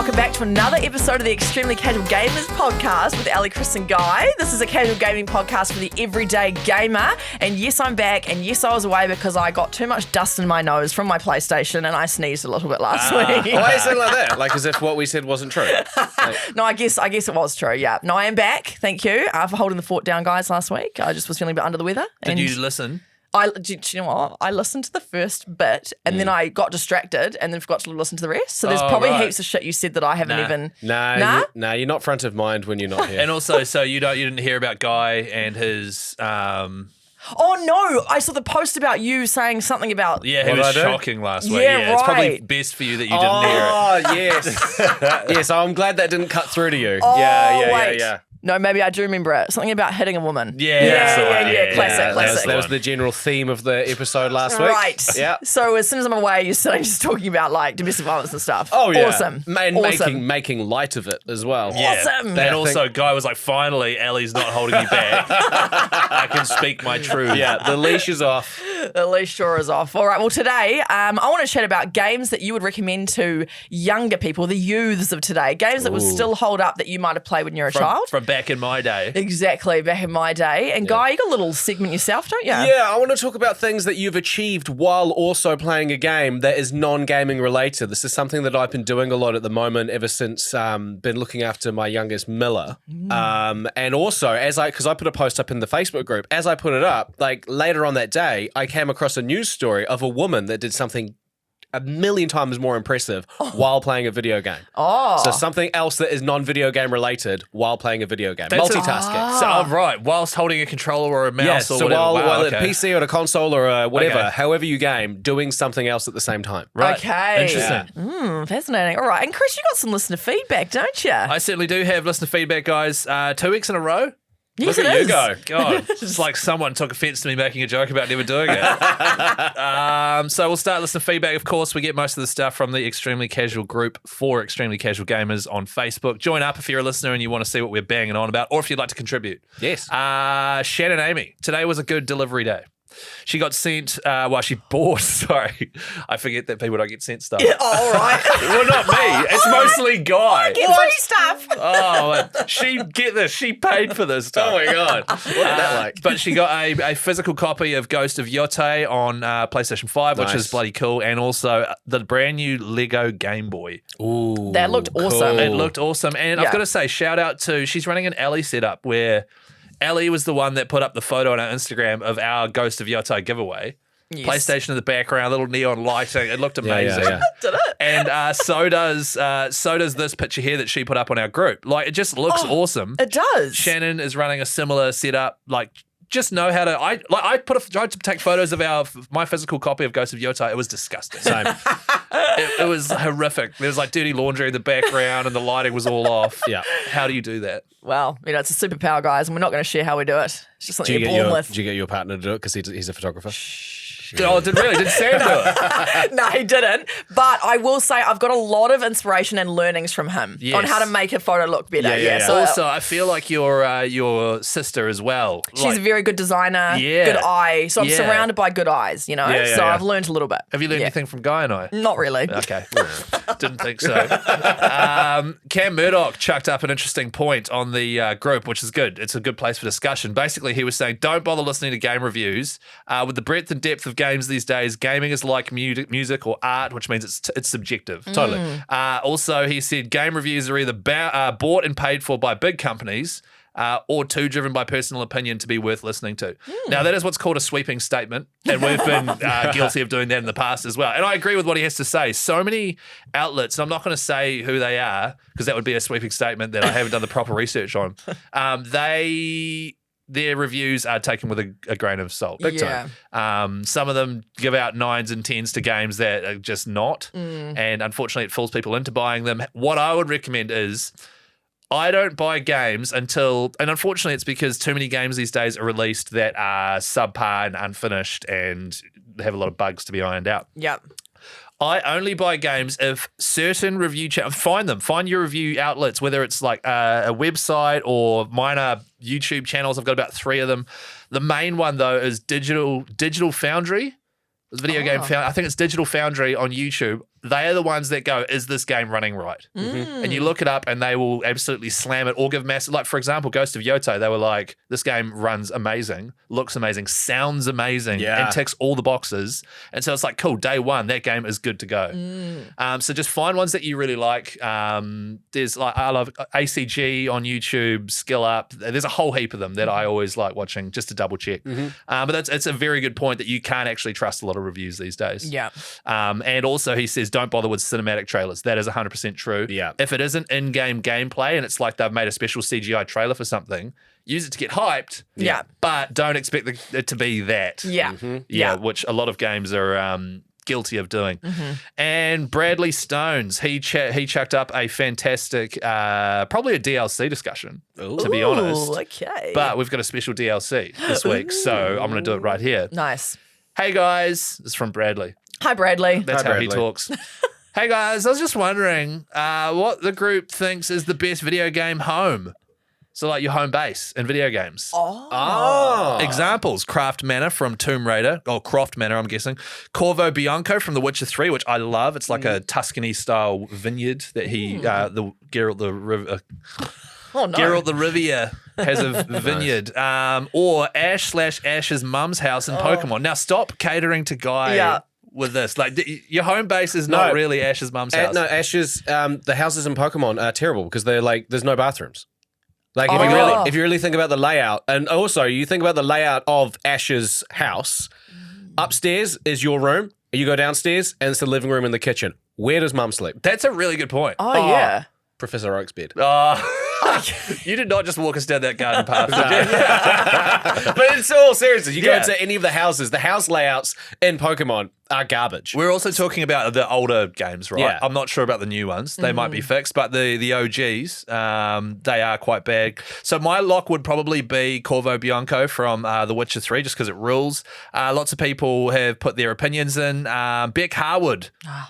welcome back to another episode of the Extremely Casual Gamers podcast with Ellie, Chris and Guy. This is a casual gaming podcast for the everyday gamer. And yes, I'm back. And yes, I was away because I got too much dust in my nose from my PlayStation and I sneezed a little bit last week. Why is it like that? Like as if what we said wasn't true. No, I guess it was true, yeah. No, I am back. Thank you for holding the fort down, guys, last week. I just was feeling a bit under the weather. Did you listen? Do you know what? I listened to the first bit and then I got distracted and then forgot to listen to the rest. So there's probably heaps of shit you said that I haven't even... You're not front of mind when you're not here. And also, so you didn't hear about Guy and his... Oh, no. I saw the post about you saying something about... Yeah, he was shocking last week. Yeah, It's probably best for you that you didn't hear it. Oh, yes. Yes, I'm glad that didn't cut through to you. Oh, Yeah. No, maybe I do remember it. Something about hitting a woman. Yeah. Classic. That was the general theme of the episode last week. Right. Yeah. So as soon as I'm away, you're sitting just talking about like domestic violence and stuff. Oh, yeah. Awesome. And making light of it as well. Yeah. Awesome. And also, Guy was like, finally, Ellie's not holding me back. I can speak my truth. Yeah, the leash is off. The leash sure is off. All right, well, today I want to chat about games that you would recommend to younger people, the youths of today, games that will still hold up that you might have played when you were a child. From back in my day. Exactly, back in my day. And Guy, you got a little segment yourself, don't you? Yeah, I want to talk about things that you've achieved while also playing a game that is non-gaming related. This is something that I've been doing a lot at the moment ever since been looking after my youngest Miller. And also, because I put a post up in the Facebook group, as I put it up, like later on that day, I came across a news story of a woman that did something a million times more impressive while playing a video game. So something else that is non-video game related while playing a video game. Multitasking. Right. Whilst holding a controller or a mouse or so whatever. while at a PC or a console or a whatever, however you game, doing something else at the same time. Right. Okay. Interesting. Fascinating. All right. And Chris, you got some listener feedback, don't you? I certainly do have listener feedback, guys. 2 weeks in a row. Yes, Look at you go. God, it's like someone took offence to me making a joke about never doing it. So we'll start listener feedback. Of course, we get most of the stuff from the Extremely Casual group for Extremely Casual Gamers on Facebook. Join up if you're a listener and you want to see what we're banging on about, or if you'd like to contribute. Yes. Shannon Amy, today was a good delivery day. She got sent, she bought, sorry. I forget that people don't get sent stuff. Yeah, all right. Well, not me. It's mostly Guy. Get free stuff. Oh, she paid for this stuff. Oh my God. What did that like? But she got a physical copy of Ghost of Yotei on PlayStation 5, which is bloody cool, and also the brand new Lego Game Boy. Ooh, that looked awesome. It looked awesome. And I've got to say, shout out to, she's running an Ellie setup where Ellie was the one that put up the photo on our Instagram of our Ghost of Yotei giveaway. Yes. PlayStation in the background, little neon lighting. It looked amazing. Yeah. Did it? And so does this picture here that she put up on our group. Like, it just looks awesome. It does. Shannon is running a similar setup. Like, just know how to. I tried to take photos of my physical copy of Ghost of Yotei. It was disgusting. Same. It was horrific. There was like dirty laundry in the background, and the lighting was all off. Yeah. How do you do that? Well, it's a superpower, guys, and we're not going to share how we do it. It's just something you're born with. Did you get your partner to do it because he's a photographer? Oh, did Sam do it? No, he didn't. But I will say I've got a lot of inspiration and learnings from him on how to make a photo look better. Yeah. So also, I feel like your sister as well. She's a very good designer, good eye. So I'm surrounded by good eyes, so I've learned a little bit. Have you learned anything from Guy and I? Not really. Okay. Didn't think so. Cam Murdoch chucked up an interesting point on the group, which is good. It's a good place for discussion. Basically, he was saying, don't bother listening to game reviews. With the breadth and depth of games these days, gaming is like music or art, which means it's subjective. Totally. Also, he said game reviews are either bought and paid for by big companies or too driven by personal opinion to be worth listening to. Now, that is what's called a sweeping statement, and we've been guilty of doing that in the past as well. And I agree with what he has to say. So many outlets, and I'm not going to say who they are because that would be a sweeping statement that I haven't done the proper research on. Their reviews are taken with a grain of salt. Big time. Some of them give out 9s and 10s to games that are just not. And unfortunately, it fools people into buying them. What I would recommend is I don't buy games until, and unfortunately it's because too many games these days are released that are subpar and unfinished and have a lot of bugs to be ironed out. Yep. I only buy games if certain review channels, find your review outlets, whether it's like a website or mine are YouTube channels. I've got about 3 of them. The main one though is Digital Foundry. Video game Foundry. I think it's Digital Foundry on YouTube. they are the ones that go, is this game running right? And you look it up and they will absolutely slam it or give massive, like for example, Ghost of Yoto, they were like, this game runs amazing, looks amazing, sounds amazing, and ticks all the boxes. And so it's like, cool, day one, that game is good to go. So just find ones that you really like. There's like, I love ACG on YouTube, Skill Up. There's a whole heap of them that I always like watching just to double check. But it's a very good point that you can't actually trust a lot of reviews these days. Yeah. And also he says, don't bother with cinematic trailers. That is 100% true. Yeah. If it isn't in-game gameplay and it's like they've made a special CGI trailer for something, use it to get hyped. Yeah. But don't expect it to be that. Yeah. Which a lot of games are guilty of doing. And Bradley Stones, he chucked up a fantastic, probably a DLC discussion, to be honest. Okay. But we've got a special DLC this week, so I'm going to do it right here. Nice. Hey guys, this is from Bradley. Hi, Bradley. That's Hi, how he Bradley. talks. Hey guys, I was just wondering what the group thinks is the best video game home. So like your home base in video games. Oh. Examples, Craft Manor from Tomb Raider, or Croft Manor, I'm guessing. Corvo Bianco from The Witcher 3, which I love. It's like a Tuscany-style vineyard that he, the Geralt the River... Oh, no. Geralt the Riviera has a vineyard. Or Ash's mum's house in Pokemon. Now stop catering to Guy with this. Like your home base is not really Ash's mum's house. No, Ash's, the houses in Pokemon are terrible because they're like, there's no bathrooms. Like if you really think about the layout, and also you think about the layout of Ash's house, upstairs is your room, you go downstairs and it's the living room and the kitchen. Where does mum sleep? That's a really good point. Oh, yeah. Professor Oak's bed. You did not just walk us down that garden path, did you? But it's all seriously. You go into any of the houses, the house layouts in Pokemon are garbage. We're also talking about the older games, right? Yeah. I'm not sure about the new ones. They might be fixed, but the OGs, they are quite bad. So my lock would probably be Corvo Bianco from The Witcher 3, just because it rules. Lots of people have put their opinions in. Beck Harwood,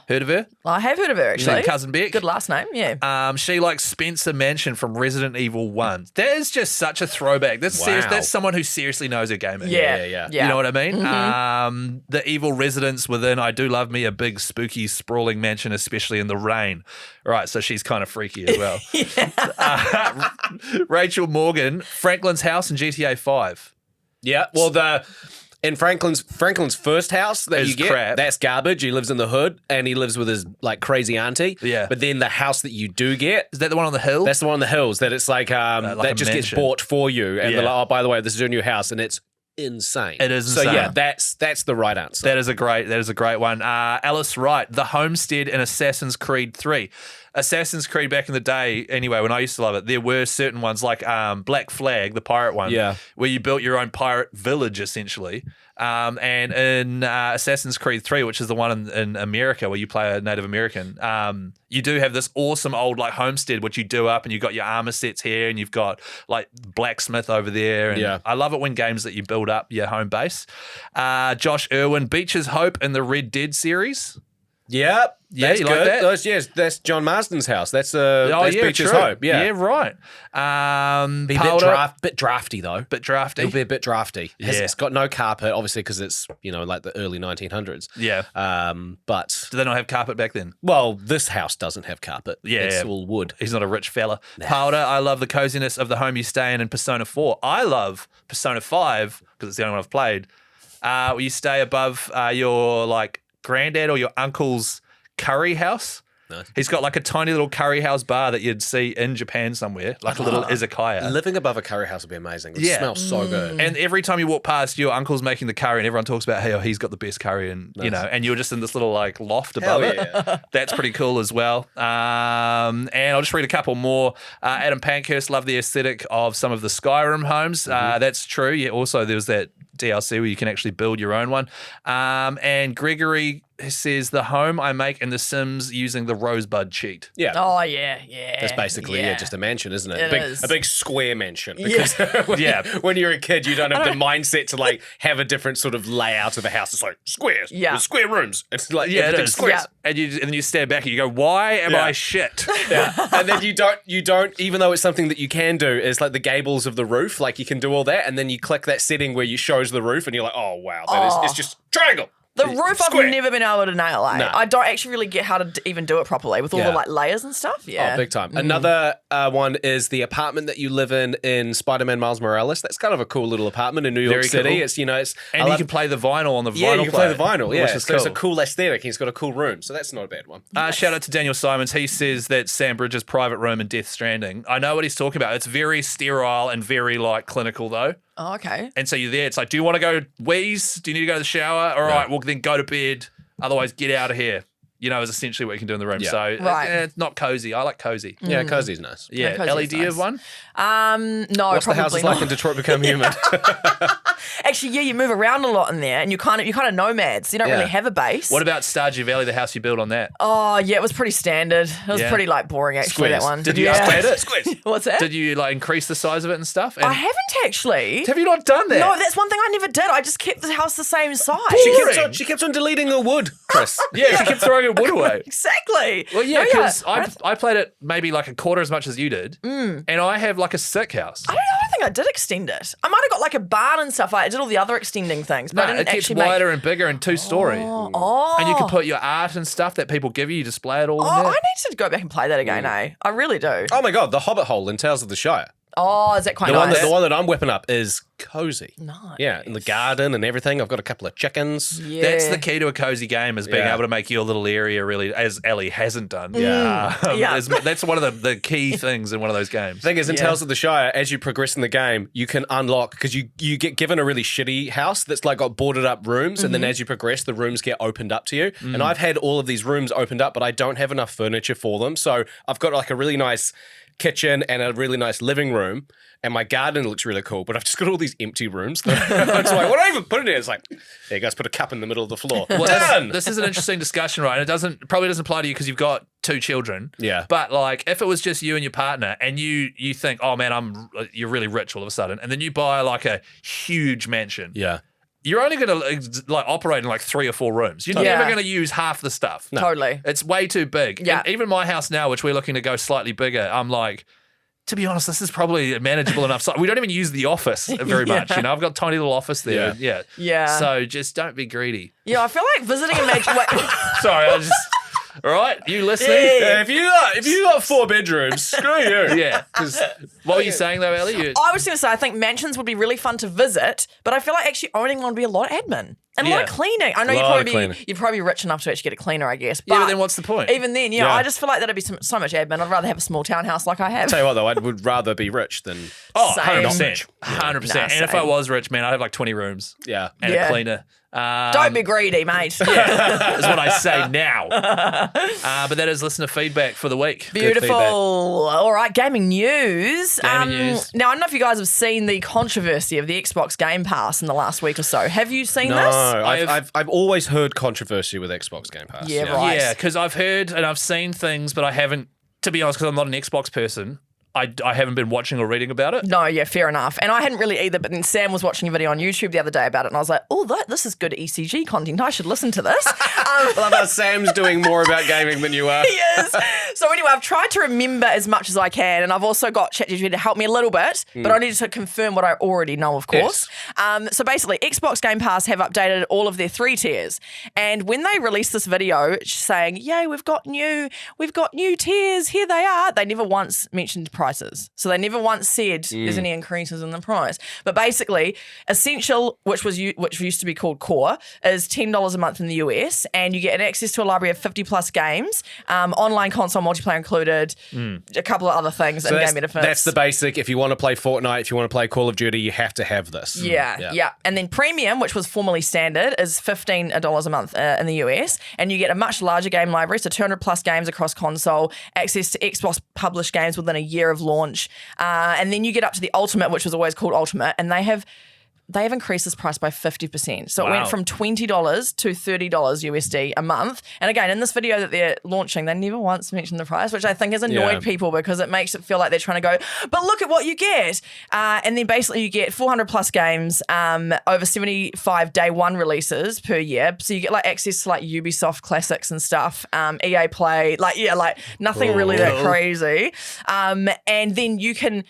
heard of her? Well, I have heard of her, actually. Cousin Beck. Good last name, yeah. She likes Spencer Mansion from Resident Evil 1. That is just such a throwback. That's that's someone who seriously knows her gaming. Yeah. You know what I mean? The evil residents within, I do love me a big, spooky, sprawling mansion, especially in the rain. Right, so she's kind of freaky as well. Rachel Morgan, Franklin's house in GTA 5. Yeah, well, in Franklin's first house that Is you get, crap. that's garbage. He lives in the hood and he lives with his like crazy auntie. Yeah. But then the house that you do get, Is that the one on the hill? that's the one on the hills that it's like, that a just gets mansion. bought for you. And Yeah. they're like, oh, by the way, this is your new house, and it's insane. It is So yeah, insane. that's the right answer. That is a great one. Alice Wright, The Homestead in Assassin's Creed 3. Assassin's Creed back in the day, anyway, when I used to love it, there were certain ones like Black Flag, the pirate one, where you built your own pirate village, essentially. And in Assassin's Creed 3, which is the one in America where you play a Native American, you do have this awesome old like homestead, which you do up and you've got your armor sets here and you've got like blacksmith over there. And I love it when games that you build up your home base. Josh Irwin, Beach's Hope in the Red Dead series. Yep. Yeah, That's you good. like that? That's John Marsden's house. That's Beach's true. Hope. Yeah. right. Be a bit drafty though. Bit drafty. It'll be a bit drafty. Yeah. It's got no carpet, obviously, because it's like the early 1900s. Yeah. But Do they not have carpet back then? well, this house doesn't have carpet. Yeah. It's all wood. He's not a rich fella. Powder, I love the coziness of the home you stay in Persona 4. I love Persona 5 because it's the only one I've played. Where you stay above your like granddad or your uncle's curry house. Nice. He's got like a tiny little curry house bar that you'd see in Japan somewhere, like a little izakaya. Living above a curry house would be amazing. It Yeah. smells so good. And every time you walk past, your uncle's making the curry, and everyone talks about how he's got the best curry, and and you're just in this little like loft above Hell it. yeah. That's pretty cool as well. And I'll just read a couple more. Adam Pankhurst loved the aesthetic of some of the Skyrim homes. That's true. Yeah. Also, there was that DLC where you can actually build your own one. And Gregory says the home I make in The Sims using the Rosebud cheat. Yeah. Oh, yeah. That's basically just a mansion, isn't it? It is. A big square mansion. Because Yeah. when you're a kid, you don't have the mindset to like have a different sort of layout of a house. It's like squares. Yeah. There's square rooms. It's like Yeah, it everything's is. squares. And then you stand back and you go, why am I shit? Yeah. And then you don't, even though it's something that you can do, is like the gables of the roof, like you can do all that, and then you click that setting where you shows the roof, and you're like, oh wow, it's just triangle. The roof Square. I've never been able to nail, eh? No. I don't actually really get how to even do it properly with all the like layers and stuff. Yeah. Oh, big time. Another one is the apartment that you live in Spider-Man Miles Morales. That's kind of a cool little apartment in New York Very City. cool. It's, it's... And you can play the vinyl on the vinyl Yeah, you can play the player, vinyl. Yeah, which is so it's a cool. cool aesthetic. He's got a cool room, so that's not a bad one. Shout out to Daniel Simons. He says that Sam Bridges' private room in Death Stranding. I know what he's talking about. It's very sterile and very like clinical though. Oh, okay. And so you're there. It's like, do you want to go wheeze? Do you need to go to the shower? All right, well then go to bed. Otherwise, get out of here. Is essentially what you can do in the room. Yeah. So Right. it's not cozy. I like cozy. Yeah, cozy's nice. Yeah. cozy's Ellie, do you nice. have one? No, What's the probably houses not. like in Detroit Become Human? Actually, yeah, you move around a lot in there, and you're kind of nomads. You don't Yeah. really have a base. What about Stardew Valley, the house you built on that? Oh, yeah, it was pretty standard. It was Yeah. pretty like boring actually. Squares. That one. Did you Yeah. upgrade it? Squids. What's that? Did you like increase the size of it and stuff? And I haven't actually. have you not done that? No, that's one thing I never did. I just kept the house the same size. She kept on deleting the wood, Chris. Yeah, she kept throwing her wood away. Exactly. Well, yeah, No, because I played it maybe like a quarter as much as you did, and I have like a sick house. I don't think I did extend it. I might have got like a barn and stuff. I did all the other extending things, but I No, didn't it gets actually make. wider and bigger and two-story. Oh, And you can put your art and stuff that people give you, display it all in I there. need to go back and play that again, eh? I really do. Oh my God, the Hobbit hole in Tales of the Shire. Oh, is that quite The nice? one that I'm whipping up is cozy. Nice. Yeah, in the garden and everything. I've got a couple of chickens. Yeah. That's the key to a cozy game is being Yeah. able to make your little area really, as Ellie hasn't done. Yeah. Yeah. That's one of the key things in one of those games. Thing is, in Yeah. Tales of the Shire, as you progress in the game, you can unlock because you get given a really shitty house that's like got boarded up rooms, and then as you progress, the rooms get opened up to you. And I've had all of these rooms opened up, but I don't have enough furniture for them. So I've got like a really nice kitchen and a really nice living room, and my garden looks really cool. But I've just got all these empty rooms. I'm just like, what do I even put in here? It's like, there you guys put a cup in the middle of the floor. Well, Done. this is an interesting discussion, right? And it probably doesn't apply to you because you've got 2 children. Yeah. But like, if it was just you and your partner, and you think, oh man, you're really rich all of a sudden, and then you buy like a huge mansion. Yeah. You're only going to like operate in like 3 or 4 rooms. You're Yeah. never going to use half the stuff. Totally. It's way too big. Yeah. And even my house now, which we're looking to go slightly bigger, I'm like, to be honest, this is probably manageable enough. So we don't even use the office very much. I've got a tiny little office there. Yeah. Yeah. So just don't be greedy. Yeah, I feel like visiting a magic. Sorry, I just. All right, you listening? Yeah, if you got 4 bedrooms, screw you. Yeah. 'Cause what were you saying though, Ellie? I was going to say, I think mansions would be really fun to visit, but I feel like actually owning one would be a lot of admin and a lot of Yeah. cleaning. I know Lot of you'd probably be rich enough to actually get a cleaner, I guess. Yeah, but then what's the point? Even then, Yeah. I just feel like that'd be so much admin. I'd rather have a small townhouse like I have. Tell you what though, I would rather be rich than Oh, Same. 100%. 100%. Nah, And if I same. was rich, man, I'd have like 20 rooms yeah. and Yeah. a cleaner. Don't be greedy, mate. is what I say now. But that is listener feedback for the week. Beautiful. feedback. All right, gaming news. Gaming news. Now, I don't know if you guys have seen the controversy of the Xbox Game Pass in the last week or so. Have you seen No, this? I've always heard controversy with Xbox Game Pass. Yeah, right. Yeah, because I've heard and I've seen things, but I haven't, to be honest, because I'm not an Xbox person, I haven't been watching or reading about it. No, yeah, fair enough. And I hadn't really either, but then Sam was watching a video on YouTube the other day about it, and I was like, oh, this is good ECG content. I should listen to this. I love how Sam's doing more about gaming than you are. He is. So anyway, I've tried to remember as much as I can, and I've also got ChatGPT to help me a little bit, but I need to confirm what I already know, of course. So basically, Xbox Game Pass have updated all of their 3 tiers, and when they released this video saying, "Yay, we've got new tiers, here they are," they never once mentioned prices. So they never once said there's any increases in the price. But basically, Essential, which used to be called Core, is $10 a month in the US, and you get access to a library of 50 plus games, online console multiplayer included, a couple of other things, and game benefits. That's the basic. If you want to play Fortnite, if you want to play Call of Duty, you have to have this. Yeah. And then Premium, which was formerly standard, is $15 a month in the US, and you get a much larger game library, so 200 plus games across console, access to Xbox published games within a year of launch, and then you get up to the Ultimate, which was always called Ultimate, and they have increased this price by 50%. So it went from $20 to $30 USD a month. And again, in this video that they're launching, they never once mentioned the price, which I think has annoyed people because it makes it feel like they're trying to go, but look at what you get. And then basically you get 400 plus games, over 75 day one releases per year. So you get like access to like Ubisoft classics and stuff, EA Play, like nothing really that crazy. And then you can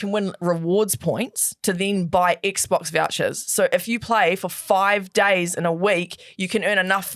win rewards points to then buy Xbox vouchers. So if you play for 5 days in a week, you can earn enough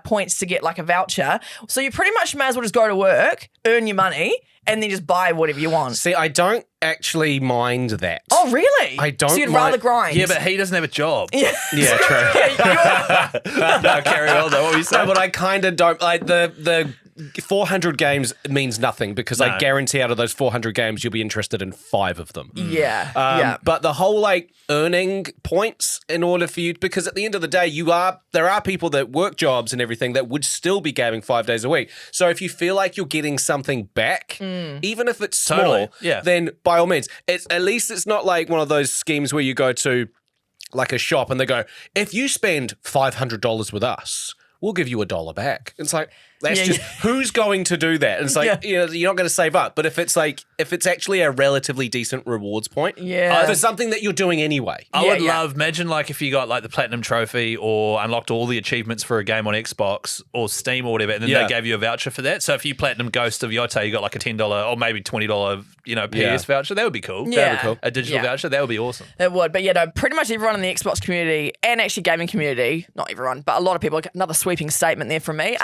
points to get like a voucher. So you pretty much may as well just go to work, earn your money, and then just buy whatever you want. See, I don't actually mind that. Oh, really? I don't So you'd mind- rather grind? Yeah, but he doesn't have a job. Yeah. Yeah, true. No, carry on though. What were you No, saying? but I kind of don't like the 400 games means nothing because I No. guarantee out of those 400 games you'll be interested in 5 of them. Yeah. But the whole like earning points in order for you, because at the end of the day, there are people that work jobs and everything that would still be gaming 5 days a week. So if you feel like you're getting something back, even if it's small, Totally, yeah. then by all means, at least it's not like one of those schemes where you go to like a shop and they go, if you spend $500 with us, we'll give you $1 back. It's like, that's Yeah, just, who's going to do that? And it's like, Yeah. you're not going to save up. But if it's actually a relatively decent rewards point, Yeah. for something that you're doing anyway. I would yeah. love, imagine like if you got like the Platinum Trophy or unlocked all the achievements for a game on Xbox or Steam or whatever, and then Yeah. they gave you a voucher for that. So if you Platinum Ghost of Yotei, you got like a $10 or maybe $20, PS Yeah. voucher. That would be cool. Yeah. That'd be cool. A digital Yeah. voucher, that would be awesome. It would, but pretty much everyone in the Xbox community and actually gaming community, not everyone, but a lot of people, another sweeping statement there from me.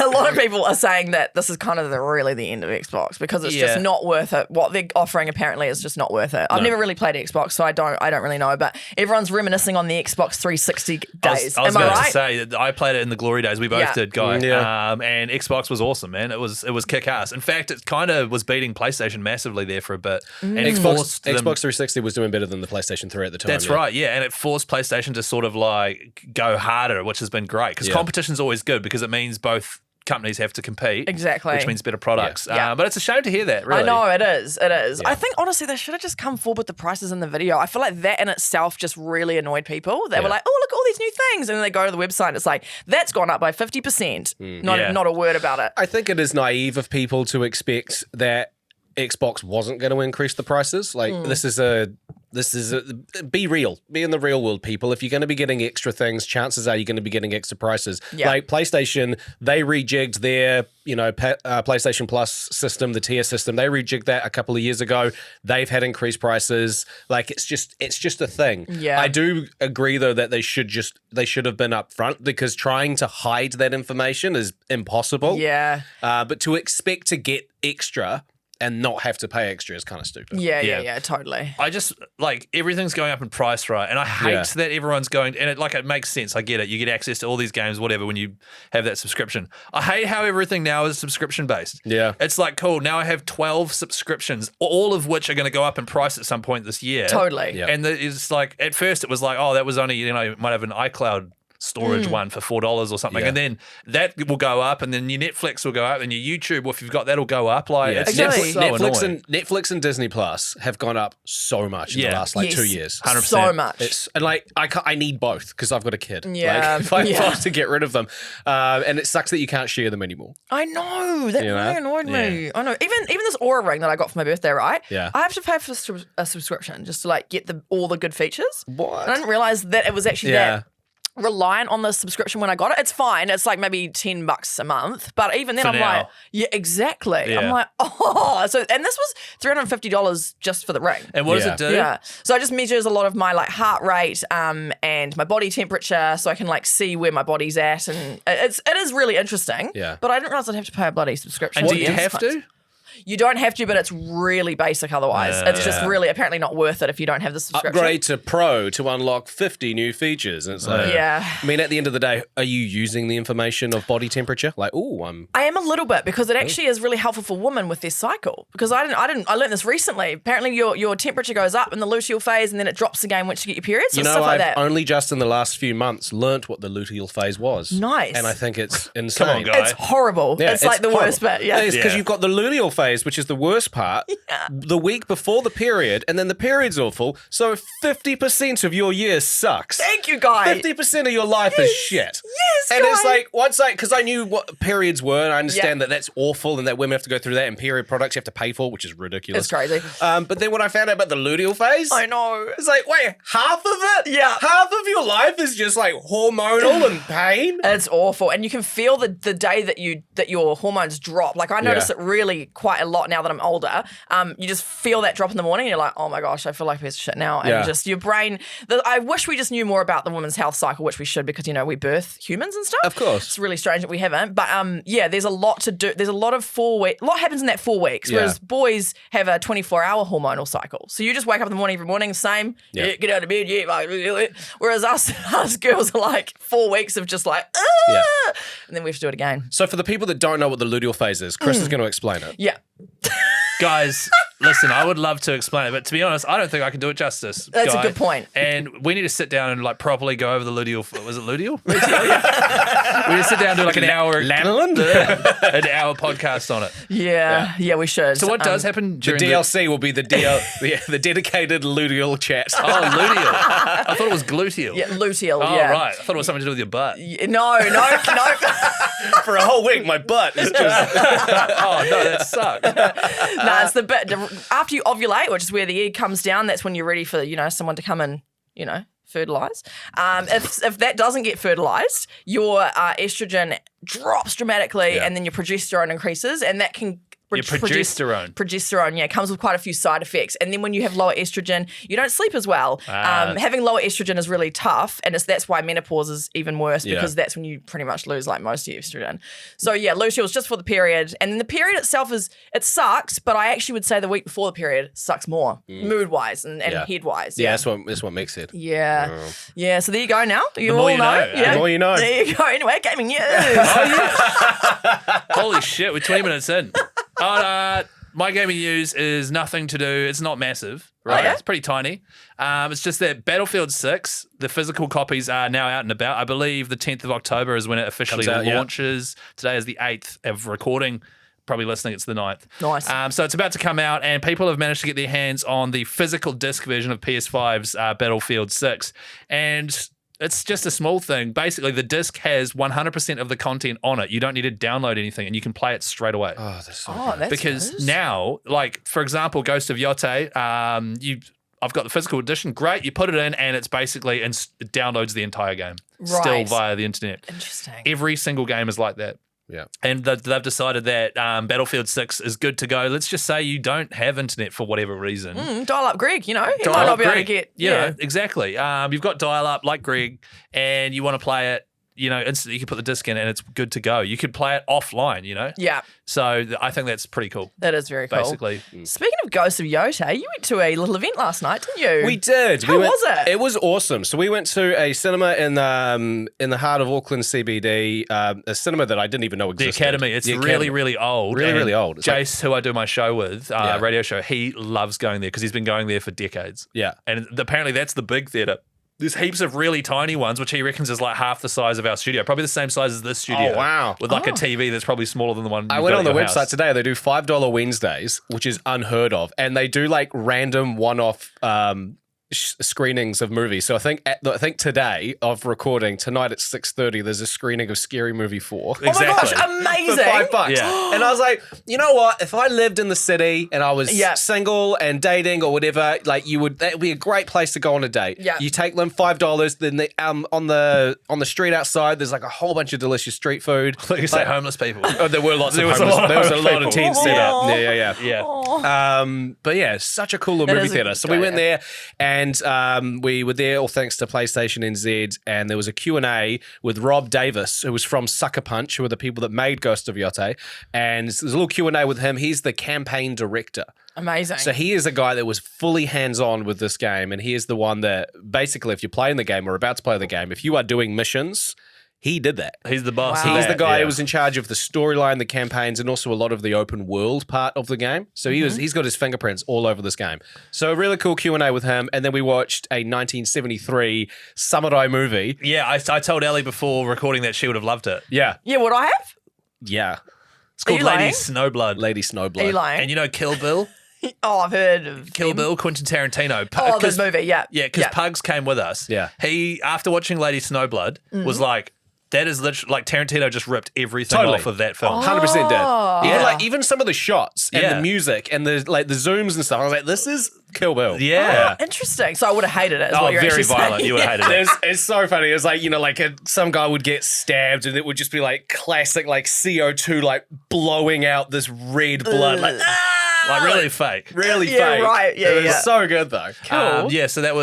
A lot of people are saying that this is kind of really the end of Xbox because it's just Yeah. not worth it. What they're offering apparently is just not worth it. I've never really played Xbox, so I don't really know, but everyone's reminiscing on the Xbox 360 days. I was Am I about right? to say that I played it in the glory days. We both Yeah. did, Guy. Yeah. And Xbox was awesome, man. It was kick ass. In fact, it kind of was beating PlayStation massively there for a bit. And it forced them- Xbox 360 was doing better than the PlayStation 3 at the time. That's right, yeah, and it forced PlayStation to sort of like go harder, which has been great because Yeah. competition's always good because it means both companies have to compete, Exactly. which means better products. Yeah. But it's a shame to hear that. Really, I know, it is. It is. Yeah. I think, honestly, they should have just come forward with the prices in the video. I feel like that in itself just really annoyed people. They were Yeah. like, oh, look at all these new things. And then they go to the website and it's like, that's gone up by 50%. Yeah. Not a word about it. I think it is naive of people to expect that Xbox wasn't going to increase the prices. Like this is be real, be in the real world, people. If you're going to be getting extra things, chances are you're going to be getting extra prices. Yeah. Like PlayStation, they rejigged their PlayStation Plus system, the tier system. They rejigged that a couple of years ago. They've had increased prices. Like it's just a thing. Yeah. I do agree though that they should have been upfront because trying to hide that information is impossible. Yeah. But to expect to get extra and not have to pay extra is kind of stupid. Yeah, totally. I just like everything's going up in price, right? And I hate Yeah. that everyone's going, and it makes sense. I get it. You get access to all these games, whatever, when you have that subscription. I hate how everything now is subscription based. Yeah. It's like, cool, now I have 12 subscriptions, all of which are going to go up in price at some point this year. Totally. Yeah. And it's like, at first it was like, oh, that was only, might have an iCloud storage one for $4 or something. Yeah. And then that will go up, and then your Netflix will go up, and your YouTube, well, if you've got that'll go up. Like, Yeah. it's Exactly. just so annoying. Netflix and Disney Plus have gone up so much in the Yeah. last like Yes. 2 years. 100%. So much. And like I need both because I've got a kid. Yeah. Like, if I Yeah. have to get rid of them, and it sucks that you can't share them anymore. I know. That You know? really annoyed me. I know. Even this Aura ring that I got for my birthday, right? Yeah. I have to pay for a subscription just to like get all the good features. What? And I didn't realize that it was actually Yeah. that reliant on the subscription when I got it. It's fine. It's like maybe $10 a month. But even then For I'm now. like, yeah, exactly. Yeah. I'm like, and this was $350 just for the ring. And what does Yeah. it do? Yeah. So it just measures a lot of my like heart rate and my body temperature so I can like see where my body's at, and it is really interesting. Yeah. But I didn't realize I'd have to pay a bloody subscription. And do to you get have insights. to? You don't have to, but it's really basic otherwise. It's just really apparently not worth it if you don't have the subscription. Upgrade to Pro to unlock 50 new features. And it's like, Yeah. I mean, at the end of the day, are you using the information of body temperature? Like, I am a little bit because it actually is really helpful for women with their cycle. Because I learned this recently. Apparently your temperature goes up in the luteal phase and then it drops again once you get your periods. you So know, stuff like I've that. only just in the last few months learnt what the luteal phase was. Nice. And I think it's insane. Come on, guys. It's horrible. Yeah, it's like the horrible. worst bit. Yeah. It's because Yeah. you've got the luteal phase, which is the worst part, the week before the period, and then the period's awful. So 50% of your year sucks. Thank you, guy. 50% of your life is shit. Yes, And it's guy. like, because I knew what periods were, and I understand that that's awful and that women have to go through that, and period products you have to pay for, which is ridiculous. It's crazy. But then when I found out about the luteal phase, I know. it's like, wait, half of it? Yeah. Half of your life is just like hormonal and pain? It's awful, and you can feel the day that your hormones drop. Like I notice Yeah. it really quite like a lot now that I'm older. You just feel that drop in the morning and you're like, oh my gosh, I feel like a piece of shit now. And just your brain, I wish we just knew more about the women's health cycle, which we should because, you know, we birth humans and stuff. Of course. It's really strange that we haven't. But there's a lot to do. There's a lot of 4 weeks. A lot happens in that 4 weeks, whereas boys have a 24-hour hormonal cycle. So you just wake up in the morning every morning, same, get out of bed, whereas us girls are like 4 weeks of just like, and then we have to do it again. So for the people that don't know what the luteal phase is, Chris is going to explain it. Yeah. Guys, listen, I would love to explain it, but to be honest, I don't think I can do it justice. That's a good point. And we need to sit down and like properly go over the luteal. Was it luteal? We need to sit down and do like an hour. Lanolin? An hour podcast on it. Yeah, we should. So what does happen The during DLC will be the dedicated luteal chat. Oh, luteal. I thought it was gluteal. Yeah, luteal, Oh, yeah. right. I thought it was something to do with your butt. No. For a whole week, my butt is just... Oh, no, that sucks. No, it's the bit after you ovulate, which is where the egg comes down. That's when you're ready for someone to come and fertilize. If that doesn't get fertilized, your estrogen drops dramatically, and then your progesterone increases, and that can. Your progesterone. Progesterone, comes with quite a few side effects. And then when you have lower estrogen, you don't sleep as well. Having lower estrogen is really tough, and that's why menopause is even worse because that's when you pretty much lose like most of your estrogen. So luteal is just for the period, and then the period itself it sucks, but I actually would say the week before the period sucks more, mood-wise and head-wise. Yeah, that's what makes it. Yeah. So there you go. Now you more all you know. Yeah. The more you know. There you go. Anyway, gaming news. Holy shit, we're 20 minutes in. My gaming news is nothing to do. It's not massive, right? yeah? It's pretty tiny. It's just that Battlefield 6, the physical copies are now out and about. I believe the 10th of October is when it officially launches. Today is the 8th of recording. Probably listening, it's the 9th. Nice. So it's about to come out, and people have managed to get their hands on the physical disc version of PS5's Battlefield 6. And it's just a small thing. Basically, the disc has 100% of the content on it. You don't need to download anything, and you can play it straight away. Oh, that's so good. That's Because nice. now, like, for example, Ghost of Yotei, I've got the physical edition. Great, you put it in, and it's basically it downloads the entire game still via the internet. Interesting. Every single game is like that. Yeah. And they've decided that Battlefield 6 is good to go. Let's just say you don't have internet for whatever reason. Dial up Greg, you might Dial not up be able to Greg. get. Yeah, exactly. You've got dial up like Greg, and you want to play it. Instantly you can put the disc in and it's good to go. You could play it offline, Yeah, So I think that's pretty cool. that is very cool. Basically. Speaking of Ghost of Yotei, you went to a little event last night, didn't you? We did. How was it? It was awesome. So we went to a cinema in the heart of Auckland CBD, a cinema that I didn't even know The existed. Academy. It's The really, Academy. really old. Really, And really old. It's Jace, who I do my show with, radio show, he loves going there because he's been going there for decades. Yeah. And apparently that's the big theatre. There's heaps of really tiny ones, which he reckons is like half the size of our studio. Probably the same size as this studio. Oh, wow. With like a TV that's probably smaller than the one I you've went got on the at your website house. today. They do $5 Wednesdays, which is unheard of, and they do like random one-off screenings of movies. So I think today of recording tonight at 6:30, there's a screening of Scary Movie 4. Oh my gosh, amazing! For $5. Yeah. And I was like, you know what? If I lived in the city and I was single and dating or whatever, like that would be a great place to go on a date. Yeah. You take them $5, then they, on the street outside, there's like a whole bunch of delicious street food. Like you say, homeless people. Oh, there were lots There of was a homeless. lot of There was a homeless lot of people. tents set up. Aw. Yeah. Yeah. But yeah, such a cool little That movie is a theater. good So we went idea. there, and we were there all thanks to PlayStation NZ, and there was a Q&A with Rob Davis, who was from Sucker Punch, who are the people that made Ghost of Yotei, and there's a little Q&A with him. He's the campaign director. Amazing. So he is a guy that was fully hands-on with this game, and he is the one that basically, if you're playing the game or about to play the game, if you are doing missions, he did that. He's the boss. Wow. of He's the that, guy yeah. who was in charge of the storyline, the campaigns, and also a lot of the open world part of the game. So he's got his fingerprints all over this game. So a really cool Q&A with him. And then we watched a 1973 samurai movie. Yeah, I told Ellie before recording that she would have loved it. Yeah. yeah, what I have? Yeah. It's called you Lady lying? Snowblood. Lady Are you Snowblood. lying? And you know Kill Bill? Oh, I've heard of Kill them. Bill, Quentin Tarantino. Oh, this movie, yeah. Yeah, because Pugs came with us. Yeah. He, after watching Lady Snowblood, was like, That is literally like Tarantino just ripped everything off of that film. 100% did. Yeah. Even some of the shots and the music and the zooms and stuff. I was like, this is Kill Bill. Yeah. Oh, interesting. So I would have hated it. Is what you're very actually violent. saying. You would have hated it. It's so funny. It's like, some guy would get stabbed and it would just be like classic like CO2 like blowing out this red blood. Like, Like really fake. really Yeah, fake. right. Yeah, it was yeah. so good though. Cool. So that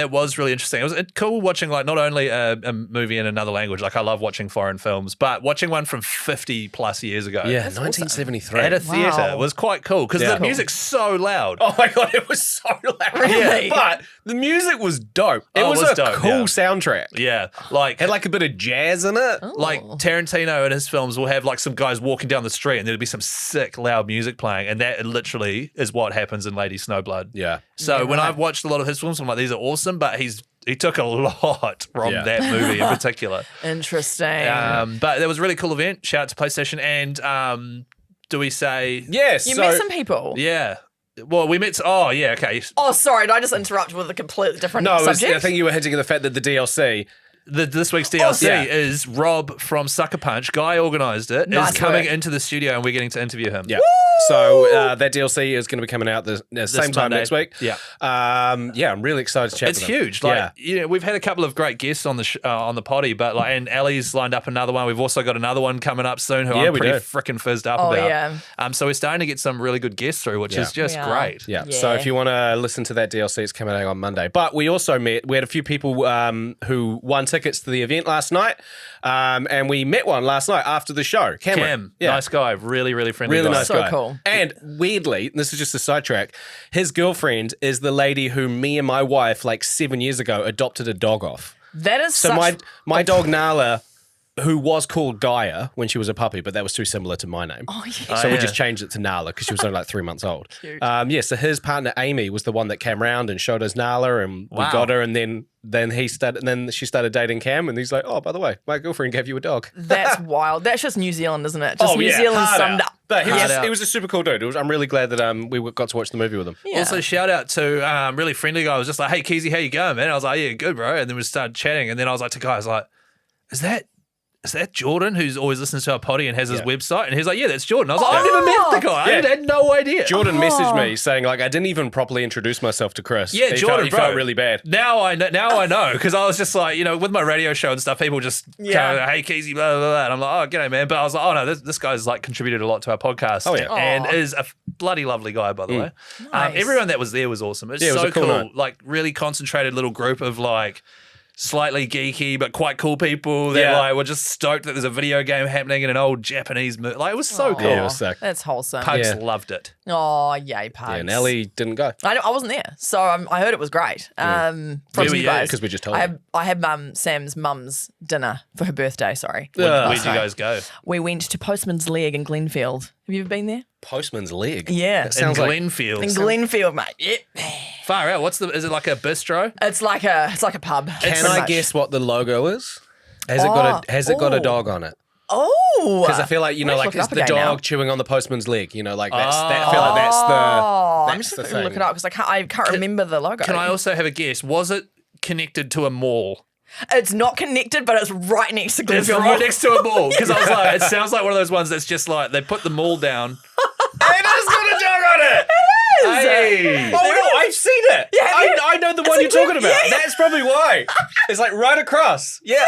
was really interesting. It was cool watching like not only a movie in another language, like I love watching foreign films, but watching one from 50 plus years ago. Yeah, 1973. At a theatre Wow. was quite cool because Yeah. the music's so loud. Oh my God, it was so loud. Really? But the music was dope. It was a dope, cool yeah. soundtrack. Yeah, like Had like a bit of jazz in it. like Tarantino in his films will have like some guys walking down the street and there'll be some sick loud music playing, and that literally is what happens in Lady Snowblood. Yeah. So when I've watched a lot of his films, I'm like, these are awesome, but he took a lot from Yeah. that movie in particular. Interesting. But it was a really cool event. Shout out to PlayStation. And do we say? Yes. you met some people. Yeah. Well, we met. Oh, yeah. Okay. Oh, sorry. Did I just interrupt with a completely different No, subject? I think you were hinting at the fact that the DLC. This week's DLC yeah. is Rob from Sucker Punch. Guy organised it. Nice is coming work. into the studio and we're getting to interview him. Yeah. So that DLC is going to be coming out the same time Monday. next week. Yeah. I'm really excited to chat It's with him. huge. Like, we've had a couple of great guests on the potty, but and Ellie's lined up another one. We've also got another one coming up soon who I'm we pretty do. freaking fizzed up Oh, about. yeah. So we're starting to get some really good guests through, which is just We are. great. Yeah. Yeah. So if you want to listen to that DLC, it's coming out on Monday. But we also we had a few people who won tickets to the event last night. And we met one last night after the show. Cameron. Cam, nice guy, really, really friendly Really guy. nice So guy. cool. And weirdly, this is just a sidetrack, his girlfriend is the lady who me and my wife, like 7 years ago, adopted a dog off. That is So such... my dog Nala, who was called Gaia when she was a puppy, but that was too similar to my name. Oh, yeah. So we yeah. just changed it to Nala because she was only like 3 months old. Cute. So his partner Amy was the one that came round and showed us Nala, and we Wow. got her, and then she started dating Cam, and he's like, oh, by the way, my girlfriend gave you a dog. That's wild. That's just New Zealand, isn't it? Just New yeah, Zealand hard summed out. up. But Hard out. he was a super cool dude. I'm really glad that we got to watch the movie with him. Yeah. Also, shout out to really friendly guy. I was just like, hey, Keezy, how you going, man? I was like, yeah, good, bro. And then we started chatting. And then I was like to Guy, I was like, is that Jordan who's always listens to our potty and has his website? And he's like, yeah, that's Jordan. I was like, I've never met the guy. Yeah. I had no idea. Jordan messaged me saying, like, I didn't even properly introduce myself to Chris. Yeah, Jordan, he bro. felt really bad. Now I know because I was just like, with my radio show and stuff, people just go, hey, Keezy, blah, blah, blah. And I'm like, oh, g'day, man. But I was like, oh, no, this guy's like contributed a lot to our podcast. Oh, yeah. And Aw. is a bloody lovely guy, by the way. Nice. Everyone that was there was awesome. It was Yeah, it was so a cool night. Like, really concentrated little group of like, slightly geeky but quite cool people that Yeah. like were just stoked that there's a video game happening in an old Japanese movie. Like, it was so cool. Yeah, it was sick. That's wholesome. Pugs Yeah. loved it. Oh, yay, Pugs. Yeah, and Ellie didn't go. I wasn't there, so I heard it was great. From Where were you you? guys, 'Cause we just told you. I had Sam's mum's dinner for her birthday. Sorry, Where'd you guys go? we went to Postman's Leg in Glenfield. Have you ever been there? Postman's leg. Yeah, That sounds in like Glenfield. in Glenfield, mate. Yep. Far out. Is it like a bistro? It's like a pub. Can pretty I much. guess what the logo is? Has it got a dog on it? Oh, Because I feel like, Let's like look it it's up the again now. dog chewing on the postman's leg. Like that's that. I feel like that's the. Oh, I'm that's just the going to look thing. it up because I can't remember the logo. Can I also have a guess? Was it connected to a mall? It's not connected, but it's right next to It's Glenfield. right next to a mall. Because I was like, it sounds like one of those ones that's just like they put the mall down. It has got a dog on it. Hey. Oh no, I've seen it. Yeah, have you? I know the one a you're talking good- about. yeah, yeah. That's probably why. It's like right across. Yeah.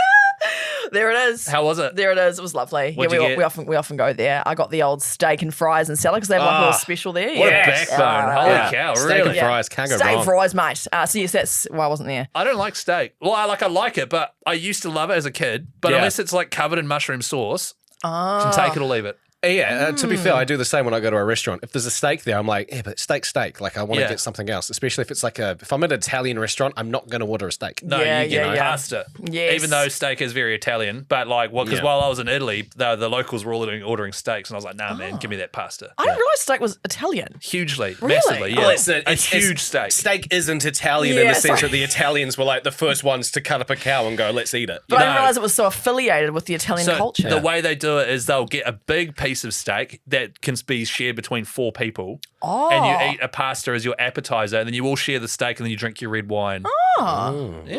There it is. How was it? There it is. It was lovely. What'd you get? We often go there. I got the old steak and fries and salad because they have like a little special there. What Yes. a backbone. Holy Yeah. cow, Steak really? and fries can't go Steak wrong. and fries, mate. So yes, that's why I wasn't there. I don't like steak. Well, I like it, but I used to love it as a kid. But Yeah. unless it's like covered in mushroom sauce, can take it or leave it. Yeah, to be fair, I do the same when I go to a restaurant. If there's a steak there, I'm like, yeah, but steak. Like, I want to Yeah. get something else. Especially if it's like if I'm at an Italian restaurant, I'm not going to order a steak. No, Yeah, you get yeah, yeah. pasta. Yes. Even though steak is very Italian, but like, because Yeah. while I was in Italy, the locals were all ordering steaks, and I was like, nah, man, give me that pasta. I didn't realize steak was Italian. Hugely, Really? massively, yeah. Oh, it's a huge steak. Steak isn't Italian in Yeah, the sense sorry. that the Italians were like the first ones to cut up a cow and go, let's eat it. But I didn't No. realize it was so affiliated with the Italian So culture. the way they do it is they'll get a big piece of steak that can be shared between 4 people, and you eat a pasta as your appetizer, and then you all share the steak, and then you drink your red wine. Yeah.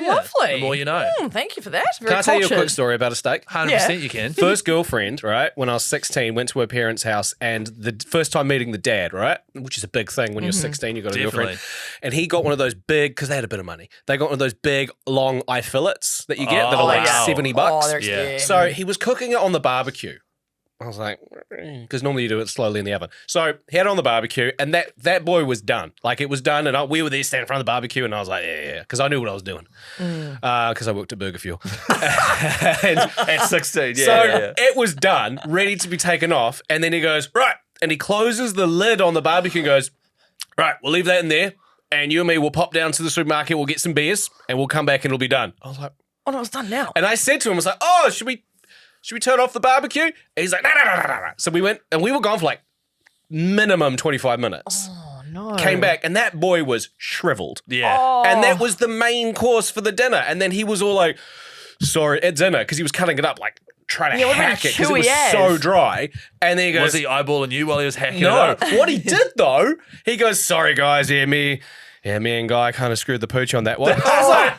Lovely. The more you know. Thank you for that. Very Can I tell you a cultured. quick story about a steak? 100% you can. First girlfriend, right? When I was 16, went to her parents' house, and the first time meeting the dad, right? Which is a big thing when you're 16, you got a Definitely. girlfriend. And he got one of those big, because they had a bit of money, they got one of those big, long eye fillets that you get that are like wow. $70. Oh, they're Yeah. yeah. So he was cooking it on the barbecue. I was like, because normally you do it slowly in the oven. So he had it on the barbecue, and that boy was done. Like, it was done, and we were there standing in front of the barbecue, and I was like, yeah, because I knew what I was doing. Because I worked at Burger Fuel. At 16, yeah. So yeah. it was done, ready to be taken off, and then he goes, right, and he closes the lid on the barbecue and goes, right, we'll leave that in there, and you and me will pop down to the supermarket, we'll get some beers, and we'll come back and it'll be done. I was like, Oh, no, it's done now. and I said to him, I was like, oh, should we turn off the barbecue? And he's like, no. So we went, and we were gone for like minimum 25 minutes. Oh, no. Came back, and that boy was shriveled. Yeah. Oh. And that was the main course for the dinner. And then he was all like, sorry, at dinner, because he was cutting it up, like trying to Yeah, it would've been hack it because it was chewy as. so dry. And then he goes, Was he eyeballing you while he was hacking it no. up? What he did though, he goes, sorry guys, me and Guy kind of screwed the pooch on that one. I was like,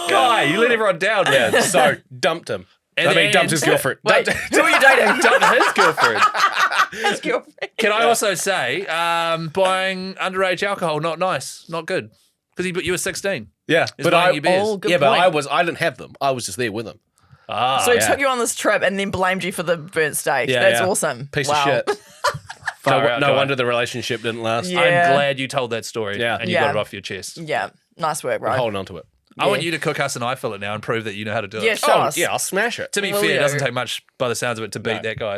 Guy, you let everyone down, man. so dumped him. And- Dumped his girlfriend. Wait, Dumped- who are you dating? Dumped his girlfriend. His girlfriend. Can I also say, buying underage alcohol, not nice, not good. Because you were 16. yeah, He's but buying you beers. Oh, good yeah, but point. I didn't have them. I was just there with him. Ah, So he yeah. took you on this trip and then blamed you for the burnt steak. Yeah, That's yeah. awesome. Piece Wow. of shit. Far No, out, no Guy. wonder the relationship didn't last. Yeah. I'm glad you told that story. Yeah. And you Yeah. got it off your chest. Yeah. Nice work, I'm bro. holding on to it. I want you to cook us an eye fillet now and prove that you know how to do it. Yeah, show Oh, us. yeah, I'll smash it. To be Will fair, it you? doesn't take much by the sounds of it to beat that guy.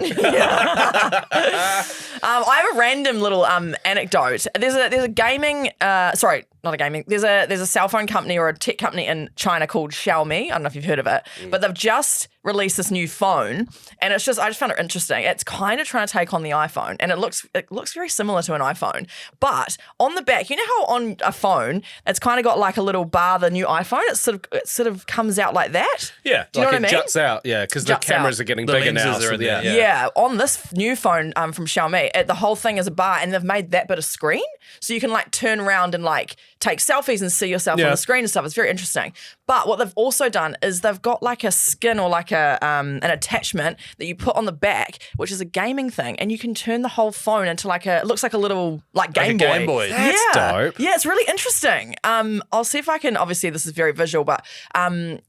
I have a random little anecdote. There's a gaming sorry, not a gaming. There's a cell phone company or a tech company in China called Xiaomi. I don't know if you've heard of it, but they've just released this new phone, and I just found it interesting. It's kind of trying to take on the iPhone, and it looks very similar to an iPhone. But on the back, you know how on a phone it's kind of got like a little bar. The new iPhone, it sort of comes out like that. Yeah, Do you know like what I it mean? juts out. Yeah, because the Juts cameras out. are getting The bigger now. lenses are So in there, yeah. Yeah, on this new phone from Xiaomi, the whole thing is a bar, and they've made that bit of screen, so you can like turn around and like take selfies and see yourself on Yeah. the screen and stuff. It's very interesting. But what they've also done is they've got like a skin or like an attachment that you put on the back, which is a gaming thing, and you can turn the whole phone into it looks like a little Game Boy. Game Boy. That's yeah. dope. Yeah, it's really interesting. I'll see if I can. Obviously, this is very visual, but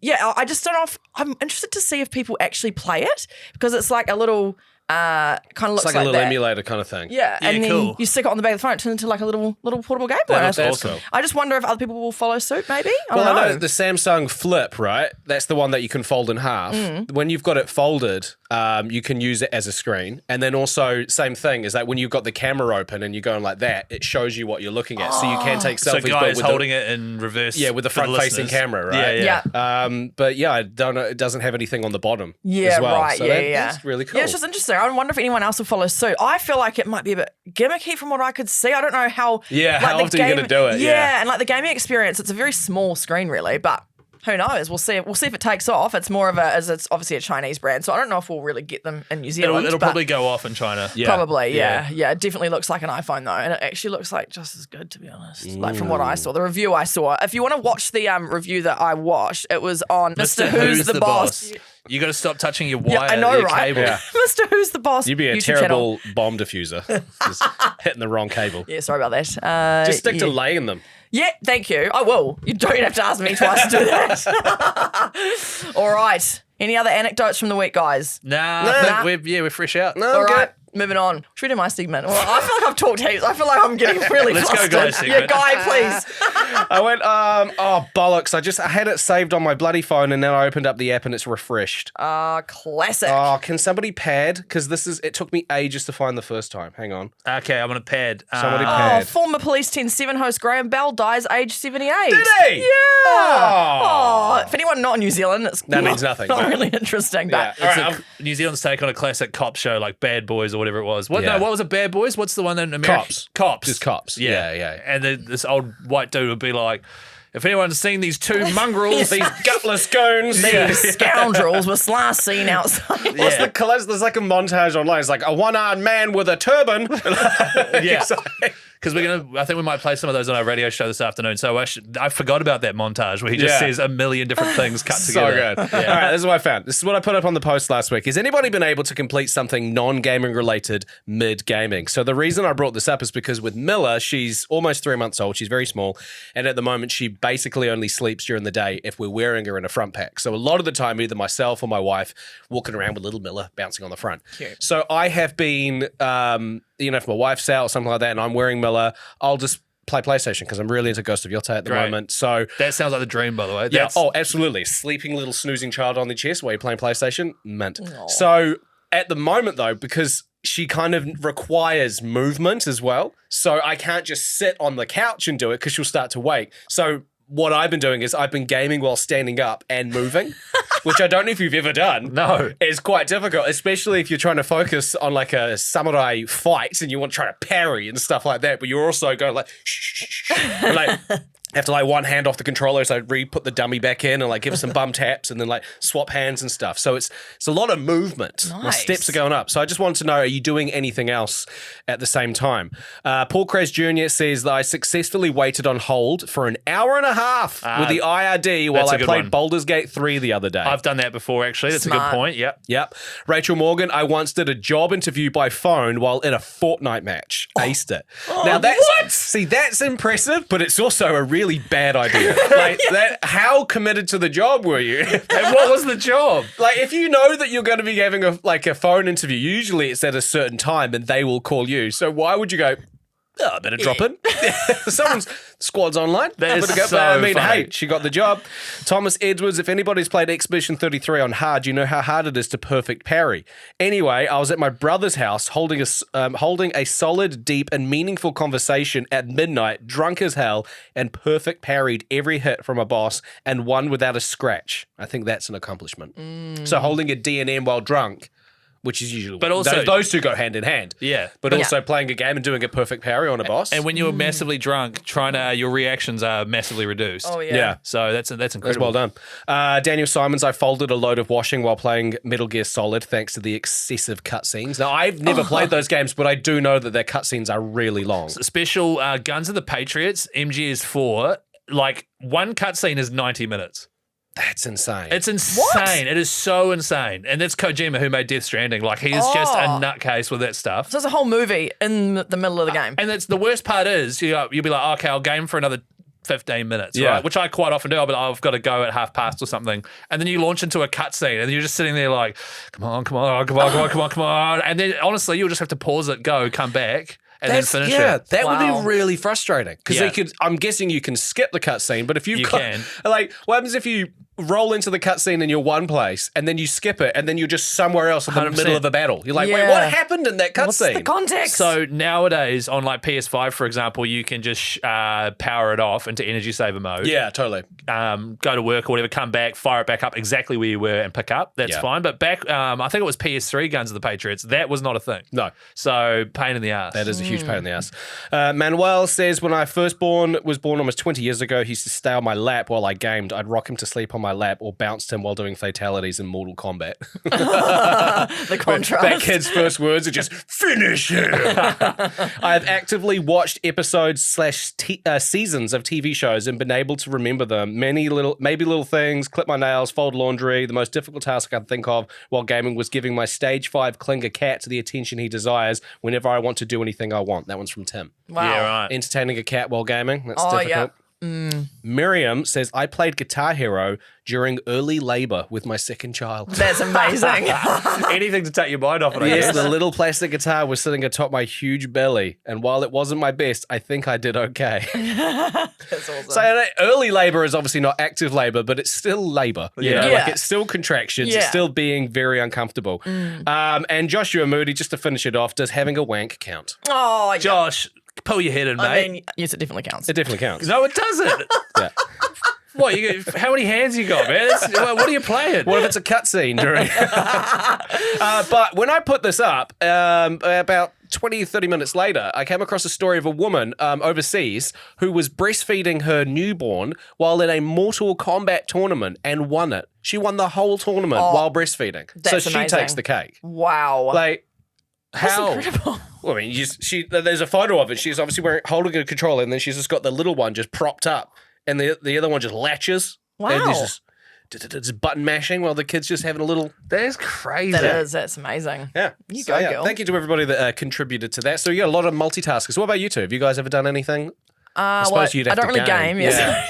yeah, I just don't know if I'm interested to see if people actually play it because it's like a little kind of looks It's like a little that. emulator kind of thing. Yeah, and then cool. you stick it on the back of the phone, it turns into like a little portable Game Boy. That's I awesome. I just wonder if other people will follow suit. Maybe I Well, don't I know. know the Samsung Flip, right? That's the one that you can fold in half. When you've got it folded, you can use it as a screen. And then also, same thing is that when you've got the camera open and you're going like that, it shows you what you're looking at. So you can take So selfies. guys but with holding it in reverse. Yeah, with the for front-facing listeners. camera, right? Yeah. But yeah, I don't know. It doesn't have anything on the bottom. Yeah, as well. right. So yeah, that's really cool. Yeah, it's just interesting. I wonder if anyone else will follow suit. I feel like it might be a bit gimmicky from what I could see. I don't know how. Yeah, like, how the often you're gonna do it, yeah. and like the gaming experience, it's a very small screen, really. But who knows? We'll see. We'll see if it takes off. It's more of as it's obviously a Chinese brand, so I don't know if we'll really get them in New Zealand. It'll but probably go off in China. Yeah. Probably, yeah. It definitely looks like an iPhone though, and it actually looks like just as good, to be honest. Like from what I saw, the review I saw. If you want to watch the review that I watched, it was on Mr. Who's the Boss. You got to stop touching your wire. Yeah, I know, your right? Cable. Yeah. Mr. Who's the Boss. You'd be a YouTube channel. terrible bomb diffuser. Just hitting the wrong cable. Yeah, sorry about that. Just stick to yeah. laying them. Yeah, thank you. I will. You don't have to ask me twice to do that. All right. Any other anecdotes from the week, guys? Nah, Nah. I think we're fresh out. No, All I'm right. good. Moving on. Should we do my segment? Well, I feel like I've talked heaps. I feel like I'm getting really Let's go, flustered. Guy Yeah, segment. Guy, please. I went, oh, bollocks. I had it saved on my bloody phone and then I opened up the app and it's refreshed. Classic. Oh, can somebody pad? Because it took me ages to find the first time. Hang on. Okay, I'm going to pad. Somebody Oh, pad. former Police 10-7 host Graham Bell dies aged 78. Did he? Yeah. Oh. Oh, if anyone not in New Zealand, it's That means nothing, Not but- really interesting, but Yeah. It's All right, New Zealand's take on a classic cop show like Bad Boys or whatever it was. What? Yeah. No, what was it? Bad Boys? What's the one in America? Cops. Cops. Just Cops. Yeah. And this old white dude would be like, if anyone's seen these two mongrels, These gutless goons. these scoundrels was last seen outside. What's the collage? There's like a montage online. It's like a one-armed man with a turban. yeah. because I think we might play some of those on our radio show this afternoon. So I forgot about that montage where he just says a million different things cut together. So good. Yeah. All right, this is what I found. This is what I put up on the post last week. Has anybody been able to complete something non-gaming related mid-gaming? So the reason I brought this up is because with Miller, she's almost 3 months old. She's very small. And at the moment, she basically only sleeps during the day if we're wearing her in a front pack. So a lot of the time, either myself or my wife walking around with little Miller bouncing on the front. Cute. So I have been, if my wife's out or something like that and I'm wearing Miller, I'll just play PlayStation because I'm really into Ghost of Yota at the moment. So that sounds like the dream, by the way. Absolutely. Sleeping little snoozing child on the chest while you're playing PlayStation, mint. Aww. So at the moment though, because she kind of requires movement as well, so I can't just sit on the couch and do it because she'll start to wake. So what I've been doing is I've been gaming while standing up and moving, which I don't know if you've ever done. No. It's quite difficult, especially if you're trying to focus on like a samurai fight and you want to try to parry and stuff like that, but you're also going like, shh, and like have to like one hand off the controller so I put the dummy back in and like give it some bum taps and then like swap hands and stuff. So it's a lot of movement. Nice. My steps are going up. So I just wanted to know, are you doing anything else at the same time? Paul Krez Jr. says that I successfully waited on hold for an hour and a half with the IRD while I played Baldur's Gate 3 the other day. I've done that before, actually. That's Smart. a good point. Yep. Rachel Morgan, I once did a job interview by phone while in a Fortnite match. Aced it. Now that's impressive, but it's also a really bad idea. Like that, how committed to the job were you? And what was the job? Like if you know that you're going to be having a phone interview, usually it's at a certain time and they will call you. So why would you go, I better drop in. Someone's squad's online. That is so funny. funny. Hey, she got the job. Thomas Edwards, if anybody's played Expedition 33 on hard, you know how hard it is to perfect parry. Anyway, I was at my brother's house holding a solid, deep, and meaningful conversation at midnight, drunk as hell, and perfect parried every hit from a boss and won without a scratch. I think that's an accomplishment. So holding a D&M while drunk, which is usually, but also those two go hand in hand. Yeah, but also playing a game and doing a perfect parry on a boss. And when you're massively drunk, your reactions are massively reduced. Oh yeah. So that's incredible. That's well done. Daniel Simons, I folded a load of washing while playing Metal Gear Solid thanks to the excessive cutscenes. Now I've never played those games, but I do know that their cutscenes are really long. Special Guns of the Patriots, MGS4, like one cutscene is 90 minutes. That's insane. It's insane. What? It is so insane. And that's Kojima who made Death Stranding. Like, he is just a nutcase with that stuff. So it's a whole movie in the middle of the game. And that's the worst part is you'll be like, okay, I'll game for another 15 minutes, right? Which I quite often do. I'll be like, I've got to go at past or something. And then you launch into a cutscene and you're just sitting there like, come on. And then honestly, you'll just have to pause it, come back. And then finish it. That would be really frustrating because I'm guessing you can skip the cutscene, but if you can, like, what happens if you roll into the cutscene in your one place and then you skip it and then you're just somewhere else in the 100%. middle of a battle? You're like, wait, what happened in that cutscene? What's the context? So nowadays on like PS5, for example, you can just power it off into energy saver mode. Yeah, totally. Go to work or whatever, come back, fire it back up exactly where you were and pick up. That's fine. But back, I think it was PS3 Guns of the Patriots. That was not a thing. No. So pain in the ass. That is a huge pain in the ass. Manuel says, when I was born almost 20 years ago, he used to stay on my lap while I gamed. I'd rock him to sleep on my lap or bounce him while doing fatalities in Mortal Kombat. The contrast. That kid's first words are just, finish him. I have actively watched episodes / seasons of TV shows and been able to remember them. Maybe little things, clip my nails, fold laundry. The most difficult task I could think of while gaming was giving my stage 5 Klinger cat the attention he desires whenever I want to do anything I want. That one's from Tim. Wow. Yeah, right. Entertaining a cat while gaming. That's difficult. Yeah. Miriam says, I played Guitar Hero during early labor with my second child. That's amazing. Anything to take your mind off it, I Yes, guess. the little plastic guitar was sitting atop my huge belly, and while it wasn't my best, I think I did okay. That's awesome. So early labor is obviously not active labor, but it's still labor. You know? Like it's still contractions. It's still being very uncomfortable. And Joshua Moody, just to finish it off, does having a wank count? Oh, yeah. Josh, pull your head in, mate. I mean, yes, it definitely counts. It definitely counts. No, it doesn't. Yeah. What? How many hands you got, man? What are you playing? What if it's a cutscene during? But when I put this up, about 20, 30 minutes later, I came across a story of a woman overseas who was breastfeeding her newborn while in a Mortal Kombat tournament and won it. She won the whole tournament while breastfeeding. So she amazing. takes the cake. Wow. Like, That's how? incredible. Well, I mean, there's a photo of it. She's obviously holding a controller, and then she's just got the little one just propped up, and the other one just latches. Wow. And there's just button mashing while the kid's just having a little. That is crazy. That's amazing. Yeah. You go, girl. Thank you to everybody that contributed to that. So you got a lot of multitaskers. What about you two? Have you guys ever done anything? I suppose you'd have I don't to really game. Yeah.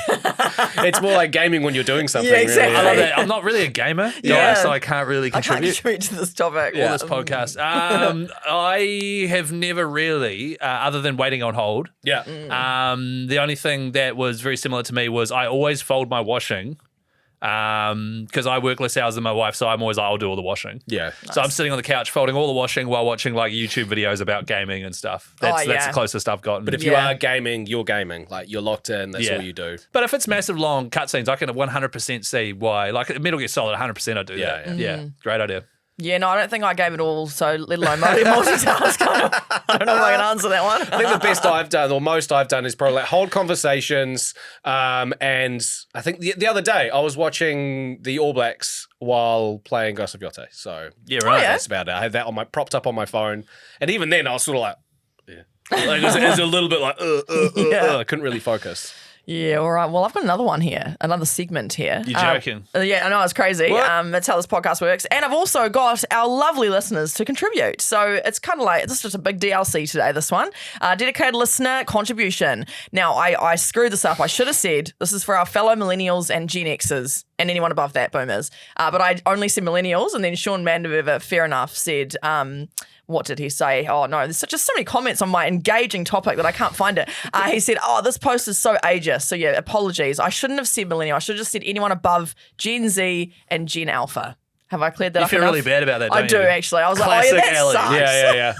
It's more like gaming when you're doing something. Yeah, exactly. Really. I love that. I'm not really a gamer, guys, so I can't really I can't contribute. contribute to this topic. Or this podcast. I have never really, other than waiting on hold. Yeah. The only thing that was very similar to me was I always fold my washing because I work less hours than my wife, so I'm always I'll do all the washing. Yeah. So I'm sitting on the couch folding all the washing while watching like YouTube videos about gaming and stuff. That's the closest I've gotten. But if you are gaming, you're gaming. Like you're locked in. That's all you do. But if it's massive long cutscenes, I can 100% see why. Like Metal Gear Solid, 100% I do that. Yeah, great idea. Yeah, no, I don't think I game at all, so let alone multitask. I don't know if I can answer that one. I think the best I've done, or most I've done, is probably like hold conversations. And I think the other day I was watching the All Blacks while playing Ghost of Yote. So yeah, right. That's about it. I had that propped up on my phone, and even then I was sort of like, like it was a little bit like, I couldn't really focus. Yeah, all right. Well, I've got another one here, another segment here. You're joking. Yeah, I know, it's crazy. What? That's how this podcast works. And I've also got our lovely listeners to contribute. So it's kind of like, this is just a big DLC today, this one. Dedicated listener contribution. Now, I screwed this up. I should have said this is for our fellow millennials and Gen Xers and anyone above that, boomers. But I only said millennials, and then Sean Mandever, fair enough, said... what did he say? Oh, no, there's just so many comments on my engaging topic that I can't find it. He said, this post is so ageist. So, yeah, apologies. I shouldn't have said millennial. I should have just said anyone above Gen Z and Gen Alpha. Have I cleared that up You feel enough? really bad about that, don't I do, you? actually. I was Classic like, that Ellie. sucks. Yeah.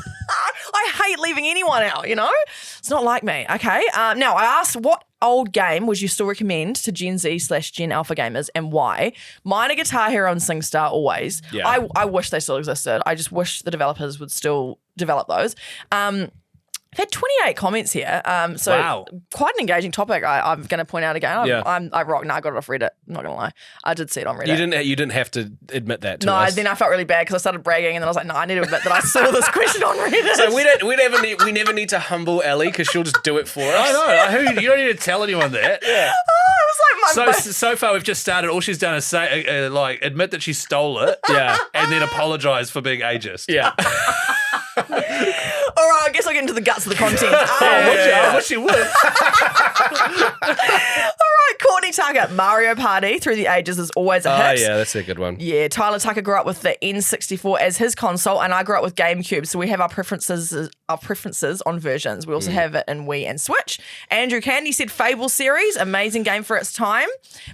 I hate leaving anyone out, you know? It's not like me, okay? Now, I asked what old game would you still recommend to Gen Z/Gen Alpha gamers and why? Mine are Guitar Hero and SingStar always. Yeah. I wish they still existed. I just wish the developers would still develop those. I've had 28 comments here. So wow. Quite an engaging topic. I'm going to point out again. I rock. No, I got it off Reddit. I'm not going to lie. I did see it on Reddit. You didn't have to admit that to us. No, then I felt really bad because I started bragging and then I was like, no, I need to admit that I saw this question on Reddit. So we never need to humble Ellie because she'll just do it for us. I know. You don't need to tell anyone that. Yeah. Oh, it was like So far we've just started. All she's done is say, admit that she stole it. Yeah. And then apologise for being ageist. Yeah. All right, I guess I'll get into the guts of the content. I wish you would. All right, Courtney Tucker, Mario Party through the ages is always a hit. Yeah, that's a good one. Yeah, Tyler Tucker grew up with the N64 as his console, and I grew up with GameCube, so we have our preferences on versions. We also have it in Wii and Switch. Andrew Candy said Fable series, amazing game for its time.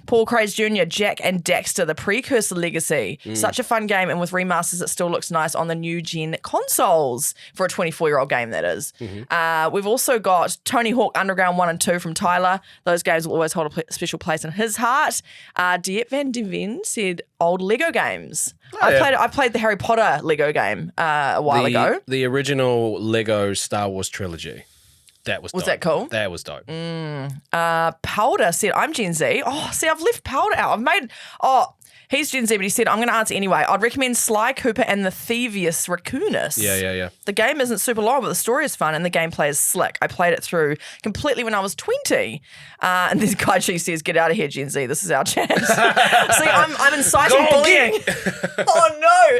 Paul Craze Jr., Jack and Daxter, the precursor legacy. Such a fun game, and with remasters, it still looks nice on the new gen consoles for a 24-year-old game, that is. We've also got Tony Hawk Underground 1 and 2 from Tyler. Those games will always hold a special place in his heart. Diep Van Devin said old Lego games. I played the Harry Potter Lego game a while ago. The original Lego Star Wars trilogy. That was dope. that cool? That was dope. Powder said, I'm Gen Z. Oh, see, I've left Powder out. He's Gen Z, but he said, I'm going to answer anyway. I'd recommend Sly Cooper and the Thievius Raccoonus. Yeah. The game isn't super long, but the story is fun and the gameplay is slick. I played it through completely when I was 20. And this guy, she says, get out of here, Gen Z. This is our chance. See, I'm inciting bullying. Oh,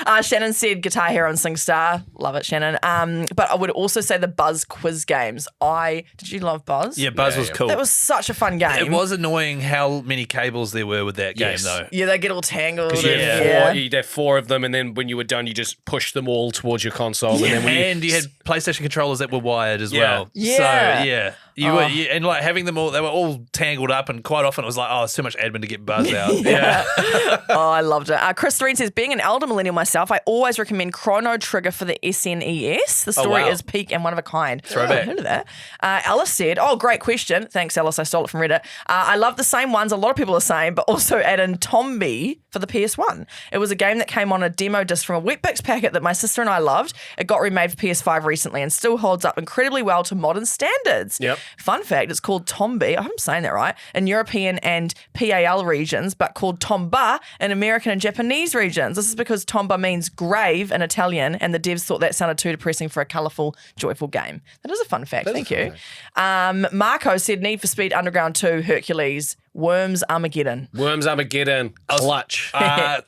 no. Shannon said Guitar Hero and SingStar. Love it, Shannon. But I would also say the Buzz quiz games. Did you love Buzz? Yeah, Buzz was cool. That was such a fun game. It was annoying how many cables there were with that game, though. Yeah, they get all tangled. You'd have 4 of them, and then when you were done, you just push them all towards your console. Yeah. And then you had PlayStation controllers that were wired as well. Yeah. So, and like having them all, they were all tangled up, and quite often it was like, it's too much admin to get Buzz out. Yeah. I loved it. Chris Thereen says, being an elder millennial myself, I always recommend Chrono Trigger for the SNES. The story is peak and one of a kind. Throwback. I heard of that. Alice said, great question. Thanks, Alice. I stole it from Reddit. I love the same ones a lot of people are saying, but also add in Tombi for the PS1. It was a game that came on a demo disc from a Wetbix packet that my sister and I loved. It got remade for PS5 recently and still holds up incredibly well to modern standards. Yep. Fun fact, it's called Tombi, I hope I'm saying that right, in European and PAL regions, but called Tomba in American and Japanese regions. This is because Tomba means grave in Italian, and the devs thought that sounded too depressing for a colourful, joyful game. That is a fun fact. Thank you. Marco said Need for Speed Underground 2, Hercules, Worms Armageddon. Worms Armageddon, clutch.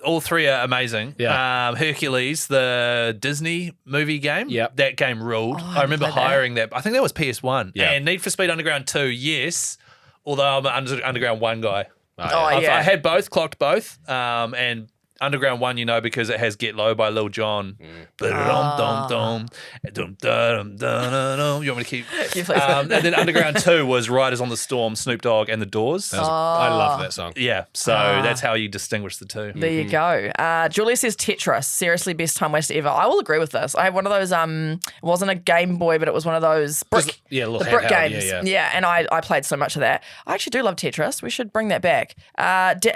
All three are amazing. Yeah. Hercules, the Disney movie game. Yep. That game ruled. I remember played that. hiring that. I think that was PS1. Yeah. And Need for Speed Underground 2, yes. Although I'm an Underground 1 guy. Yeah. I had both, clocked both. And Underground 1, you know, because it has Get Low by Lil Jon. Ba-dum-dum-dum. Dum-dum-dum-dum-dum. You want me to keep? Yeah, please. And then Underground 2 was Riders on the Storm, Snoop Dogg and The Doors. I love that song. Yeah, so that's how you distinguish the two. There you go. Julia says Tetris, seriously best time waster ever. I will agree with this. I had one of those, it wasn't a Game Boy, but it was one of those brick, little the brick handheld, games. yeah. And I played so much of that. I actually do love Tetris. We should bring that back.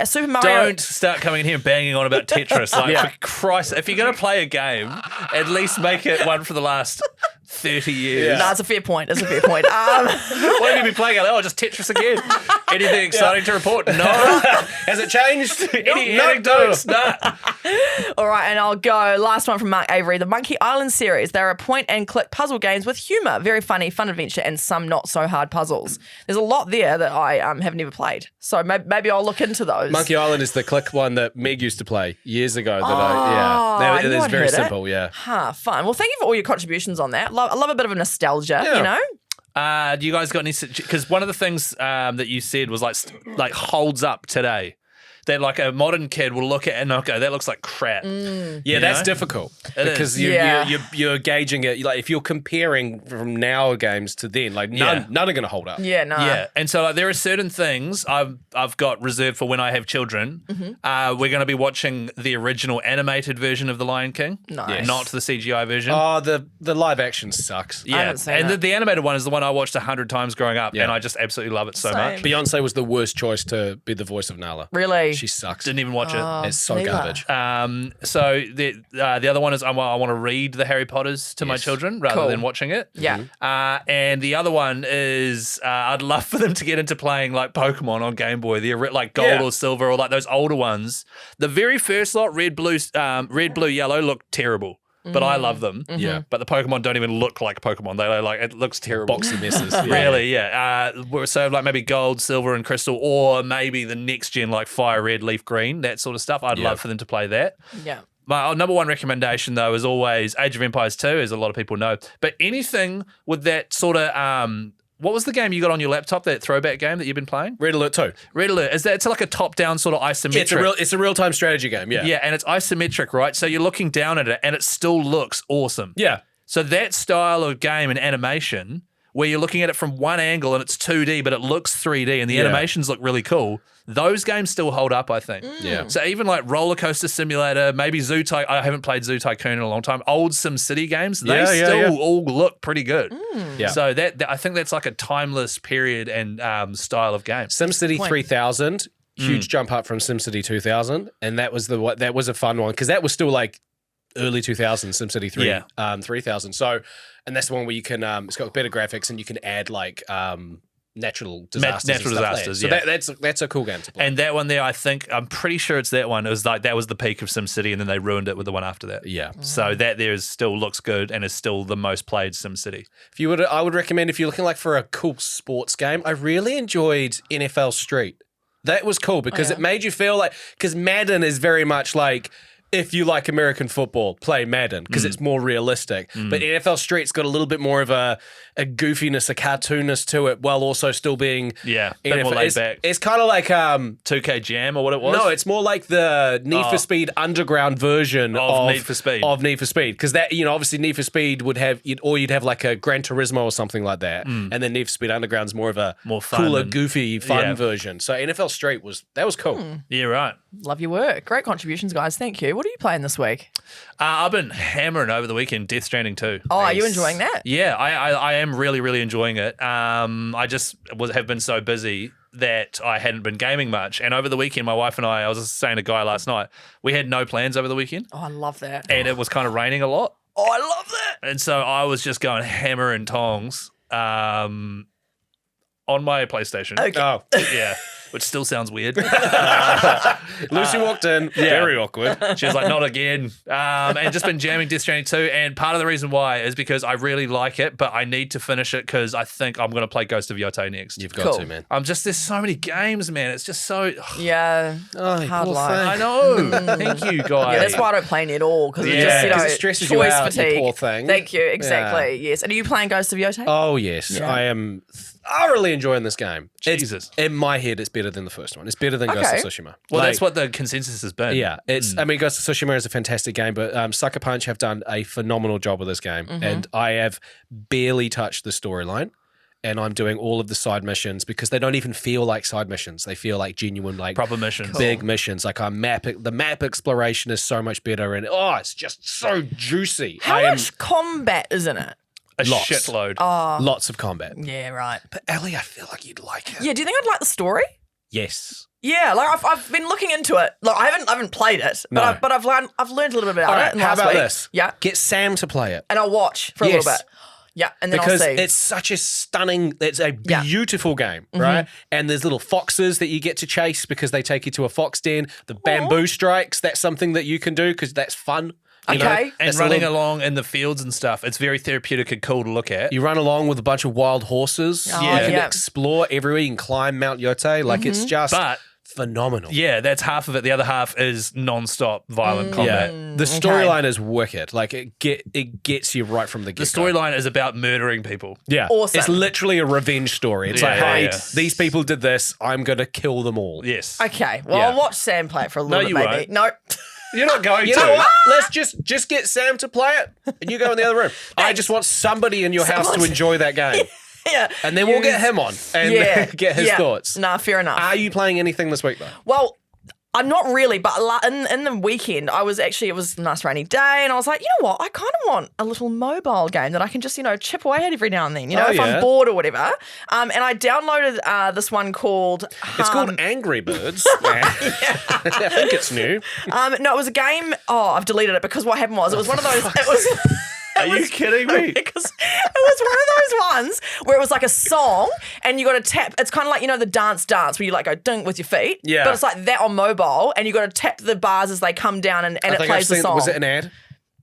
Super Mario. Don't start coming in here and banging on about Tetris. Like, Yeah. for Christ, if you're going to play a game, at least make it one for the last 30 years. No, it's a fair point. It's a fair point. What have you been playing? Oh, just Tetris again. Anything exciting to report? No. Has it changed? Any anecdotes? No. All right, and I'll go. Last one from Mark Avery. The Monkey Island series. They're a point-and-click puzzle games with humour. Very funny, fun adventure, and some not-so-hard puzzles. There's a lot there that I have never played. So maybe I'll look into those. Monkey Island is the click one that Meg used to play years ago. I knew It's I'd very heard it. simple, yeah. Fun. Well, thank you for all your contributions on that. I love a bit of a nostalgia, you know? Do you guys got any? Because one of the things that you said was like holds up today. That like a modern kid will look at it and go, that looks like crap. Yeah, that's difficult because is. you're gauging it. Like if you're comparing from now games to then, like none are going to hold up. Yeah, no. Yeah, and so like, there are certain things I've got reserved for when I have children. We're going to be watching the original animated version of The Lion King, Nice. not the CGI version. Oh, the live action sucks. I haven't seen and it. the animated one is the one I watched 100 times growing up, Yeah. and I just absolutely love it so Same. much. Beyonce was the worst choice to be the voice of Nala. Really? She sucks. Didn't even watch it. It's so neither. garbage. So the other one is I want to read the Harry Potters to my Yes. children rather Cool. than watching it. Yeah. And the other one is I'd love for them to get into playing like Pokemon on Game Boy, like Gold Yeah. or Silver or like those older ones. The very first lot, Red, Blue, Yellow, looked terrible. But I love them. Yeah. But the Pokemon don't even look like Pokemon. They like it looks terrible. Boxy messes. Really, yeah. So like maybe Gold, Silver, and Crystal, or maybe the next gen like Fire Red, Leaf Green, that sort of stuff. I'd love for them to play that. Yeah. My number one recommendation, though, is always Age of Empires 2, as a lot of people know. But anything with that sort of what was the game you got on your laptop, that throwback game that you've been playing? Red Alert 2. Red Alert. It's like a top-down sort of isometric. It's a real-time strategy game, yeah. Yeah, and it's isometric, right? So you're looking down at it, and it still looks awesome. Yeah. So that style of game and animation, where you're looking at it from one angle and it's 2D, but it looks 3D, and the animations look really cool, those games still hold up, I think. Yeah. So even like Roller Coaster Simulator, maybe Zoo Tycoon, I haven't played Zoo Tycoon in a long time, old SimCity games, they still all look pretty good. Yeah. So that I think that's like a timeless period and style of game. SimCity 3000, huge jump up from SimCity 2000, and that was a fun one because that was still like early 2000s SimCity 3000. So, and that's the one where you can it's got better graphics and you can add like natural disasters. Natural and stuff disasters, there. yeah. So that's a cool game to play. And that one there, I'm pretty sure it's that one. It was like that was the peak of SimCity, and then they ruined it with the one after that. yeah. So that there is still looks good and is still the most played SimCity. I would recommend if you're looking like for a cool sports game. I really enjoyed NFL Street. That was cool because it made you feel like because Madden is very much like. If you like American football, play Madden because it's more realistic. But NFL Street's got a little bit more of a goofiness, a cartoonness to it, while also still being Yeah, a bit more laid back. It's kind of like 2K Jam or what it was? no, it's more like the Need for Speed Underground version of Need for Speed. Of Need for Speed because that obviously Need for Speed would have you'd have like a Gran Turismo or something like that, and then Need for Speed Underground's more of a More fun cooler, and- goofy, fun version. So NFL Street was cool. Yeah, right. Love your work. Great contributions, guys. Thank you. What are you playing this week? I've been hammering over the weekend Death Stranding 2. Oh, are you enjoying that? Yeah, I am really, really enjoying it. I just have been so busy that I hadn't been gaming much. And over the weekend, my wife and I was just saying to Guy last night, we had no plans over the weekend. Oh, I love that. And it was kind of raining a lot. Oh, I love that. And so I was just going hammer and tongs on my PlayStation. Okay. Oh, Yeah, which still sounds weird. Lucy walked in. Very awkward. She was like, not again. And just been jamming Death Stranding 2. And part of the reason why is because I really like it, but I need to finish it because I think I'm going to play Ghost of Yote next. You've got Cool. to, man. There's so many games, man. It's just so. Yeah. Oh, Hard poor life. thing. I know. Thank you, guys. Yeah, that's why I don't play any at all because Yeah. it just, 'Cause it stresses you choice out, you fatigue. poor thing. Thank you. Exactly. Yes. And are you playing Ghost of Yote? Oh, yes. Yeah. I am thoroughly enjoying this game. Jesus. In my head, it's better than the first one. It's better than Ghost Okay. of Tsushima. Well, Like, that's what the consensus has been. Yeah, I mean, Ghost of Tsushima is a fantastic game, but Sucker Punch have done a phenomenal job with this game, and I have barely touched the storyline, and I'm doing all of the side missions because they don't even feel like side missions; they feel like genuine, like Proper missions. big missions. Like the map exploration is so much better, and it's just so juicy. How much combat is in it? A Lots. shitload. Lots of combat. Yeah, right. But Ellie, I feel like you'd like it. Yeah, do you think I'd like the story? Yes. Yeah, like I've been looking into it. Like I haven't played it, No. but I've learned a little bit about All it. right, in how last about week. this? Yeah, Get Sam to play it. and I'll watch for a Yes. little bit. Yeah, and then Because I'll see. it's such a stunning, it's a Yeah. beautiful game, right? And there's little foxes that you get to chase because they take you to a fox den. The bamboo strikes, that's something that you can do because that's fun. You know? Okay. And That's a running little- along in the fields and stuff. It's very therapeutic and cool to look at. You run along with a bunch of wild horses. Oh, You can yeah. explore everywhere. You can climb Mount Yote. Like it's just But phenomenal. yeah, that's half of it. The other half is non-stop violent Yeah. combat. The storyline is wicked. Like it gets you right from the The get-go. storyline is about murdering people. Yeah. Awesome. It's literally a revenge story. It's Yeah, like, yeah, hey, yeah. these people did this. I'm going to kill them all. Yes. Okay, well Yeah. I'll watch Sam play it for a little No, bit, you maybe. won't. No. You're not going You to. know what? Let's just get Sam to play it, and you go in the other room. I just want somebody in your house to Someone- enjoy that game, Yeah. and then we'll get him on and get his thoughts. Nah, fair enough. Are you playing anything this week though? Well, I'm not really, but in the weekend, it was a nice rainy day, and I was like, you know what? I kind of want a little mobile game that I can just, chip away at every now and then, if yeah. I'm bored or whatever. And I downloaded this one called. It's called Angry Birds. I think it's new. No, it was a game. Oh, I've deleted it because what happened was it was one of those. It was. Are you kidding me? Because it was one of those ones where it was like a song and you got to tap. It's kind of like, the dance where you like go ding with your feet. Yeah. But it's like that on mobile and you got to tap the bars as they come down and it plays the song. Was it an ad?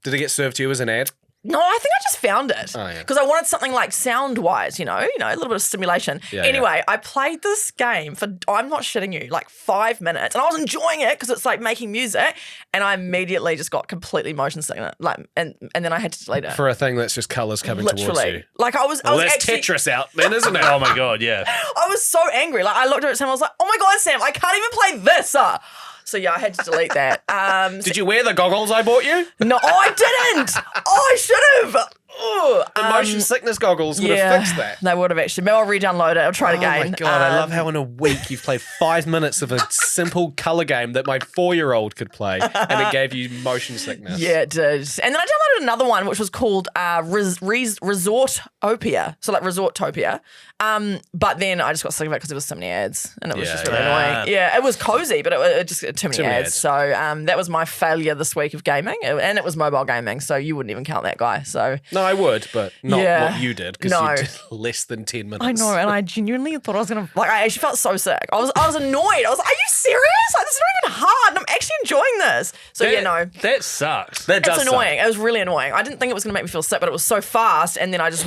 Did it get served to you as an ad? No, I think I just found it Oh, yeah. because I wanted something like sound-wise, a little bit of stimulation. Yeah, anyway, I played this game for, I'm not shitting you, like 5 minutes, and I was enjoying it because it's like making music, and I immediately just got completely motion sickness, and then I had to delete it. For a thing that's just colours coming towards Literally, you. like I was Well, actually. that's Tetris out then, isn't it? Oh my God, yeah. I was so angry. Like I looked at Sam, I was like, "Oh my god, Sam, I can't even play this." So yeah, I had to delete that. Did you wear the goggles I bought you? No, I didn't. Oh, I should have. The motion sickness goggles would have fixed that. They would have actually. Maybe I'll re-download it. I'll try it again. Oh my God, I love how in a week you've played 5 minutes of a simple colour game that my 4-year-old could play and it gave you motion sickness. Yeah, it did. And then I downloaded another one which was called Resortopia. So like Resortopia. But then I just got sick of it because there was so many ads and it was just really annoying. Yeah, it was cozy, but it just too many ads. So that was my failure this week of gaming. And it was mobile gaming, so you wouldn't even count that guy. So No, I would, but not Yeah. what you did because No. you did less than 10 minutes. I know, and I genuinely thought I was gonna I actually felt so sick. I was annoyed. I was like, "Are you serious? Like, this is not even hard. And I'm actually enjoying this." So no, That sucks. That does it's suck. annoying. It was really annoying. I didn't think it was gonna make me feel sick, but it was so fast, and then I just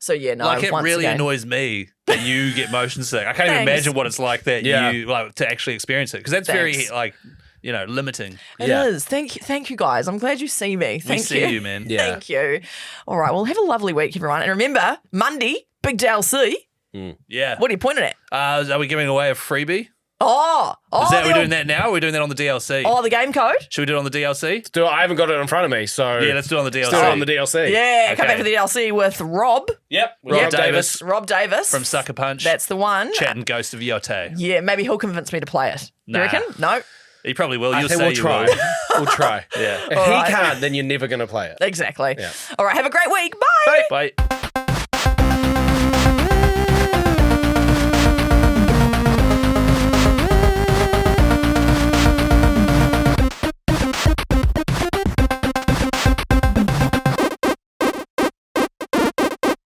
so yeah, no. Like it once really again. annoys me that you get motion sick. I can't even Thanks. imagine what it's like that Yeah. you like to actually experience it because that's very Thanks. like limiting. It Yeah. is. Thank you guys. I'm glad you see me. Thank we see you, man. Yeah. Thank you. All right, well, have a lovely week, everyone. And remember, Monday, big DLC. Yeah. What are you pointing at? Are we giving away a freebie? Oh, Is that the we're doing old- that now? Or are we doing that on the DLC? Oh, the game code. Should we do it on the DLC? I haven't got it in front of me, so Yeah, let's do it on the DLC. do it on the DLC. Yeah, come Okay. back for the DLC with Rob. Yep. Rob Davis Rob Davis from Sucker Punch. That's the one. Chatting Ghost of Yote. Yeah, maybe he'll convince me to play it. Nah. You reckon? No. He probably will. I You'll think say we'll you try. will. We'll try. Yeah. If All he right. can't, then you're never going to play it. Exactly. Yeah. All right, have a great week. Bye. Bye.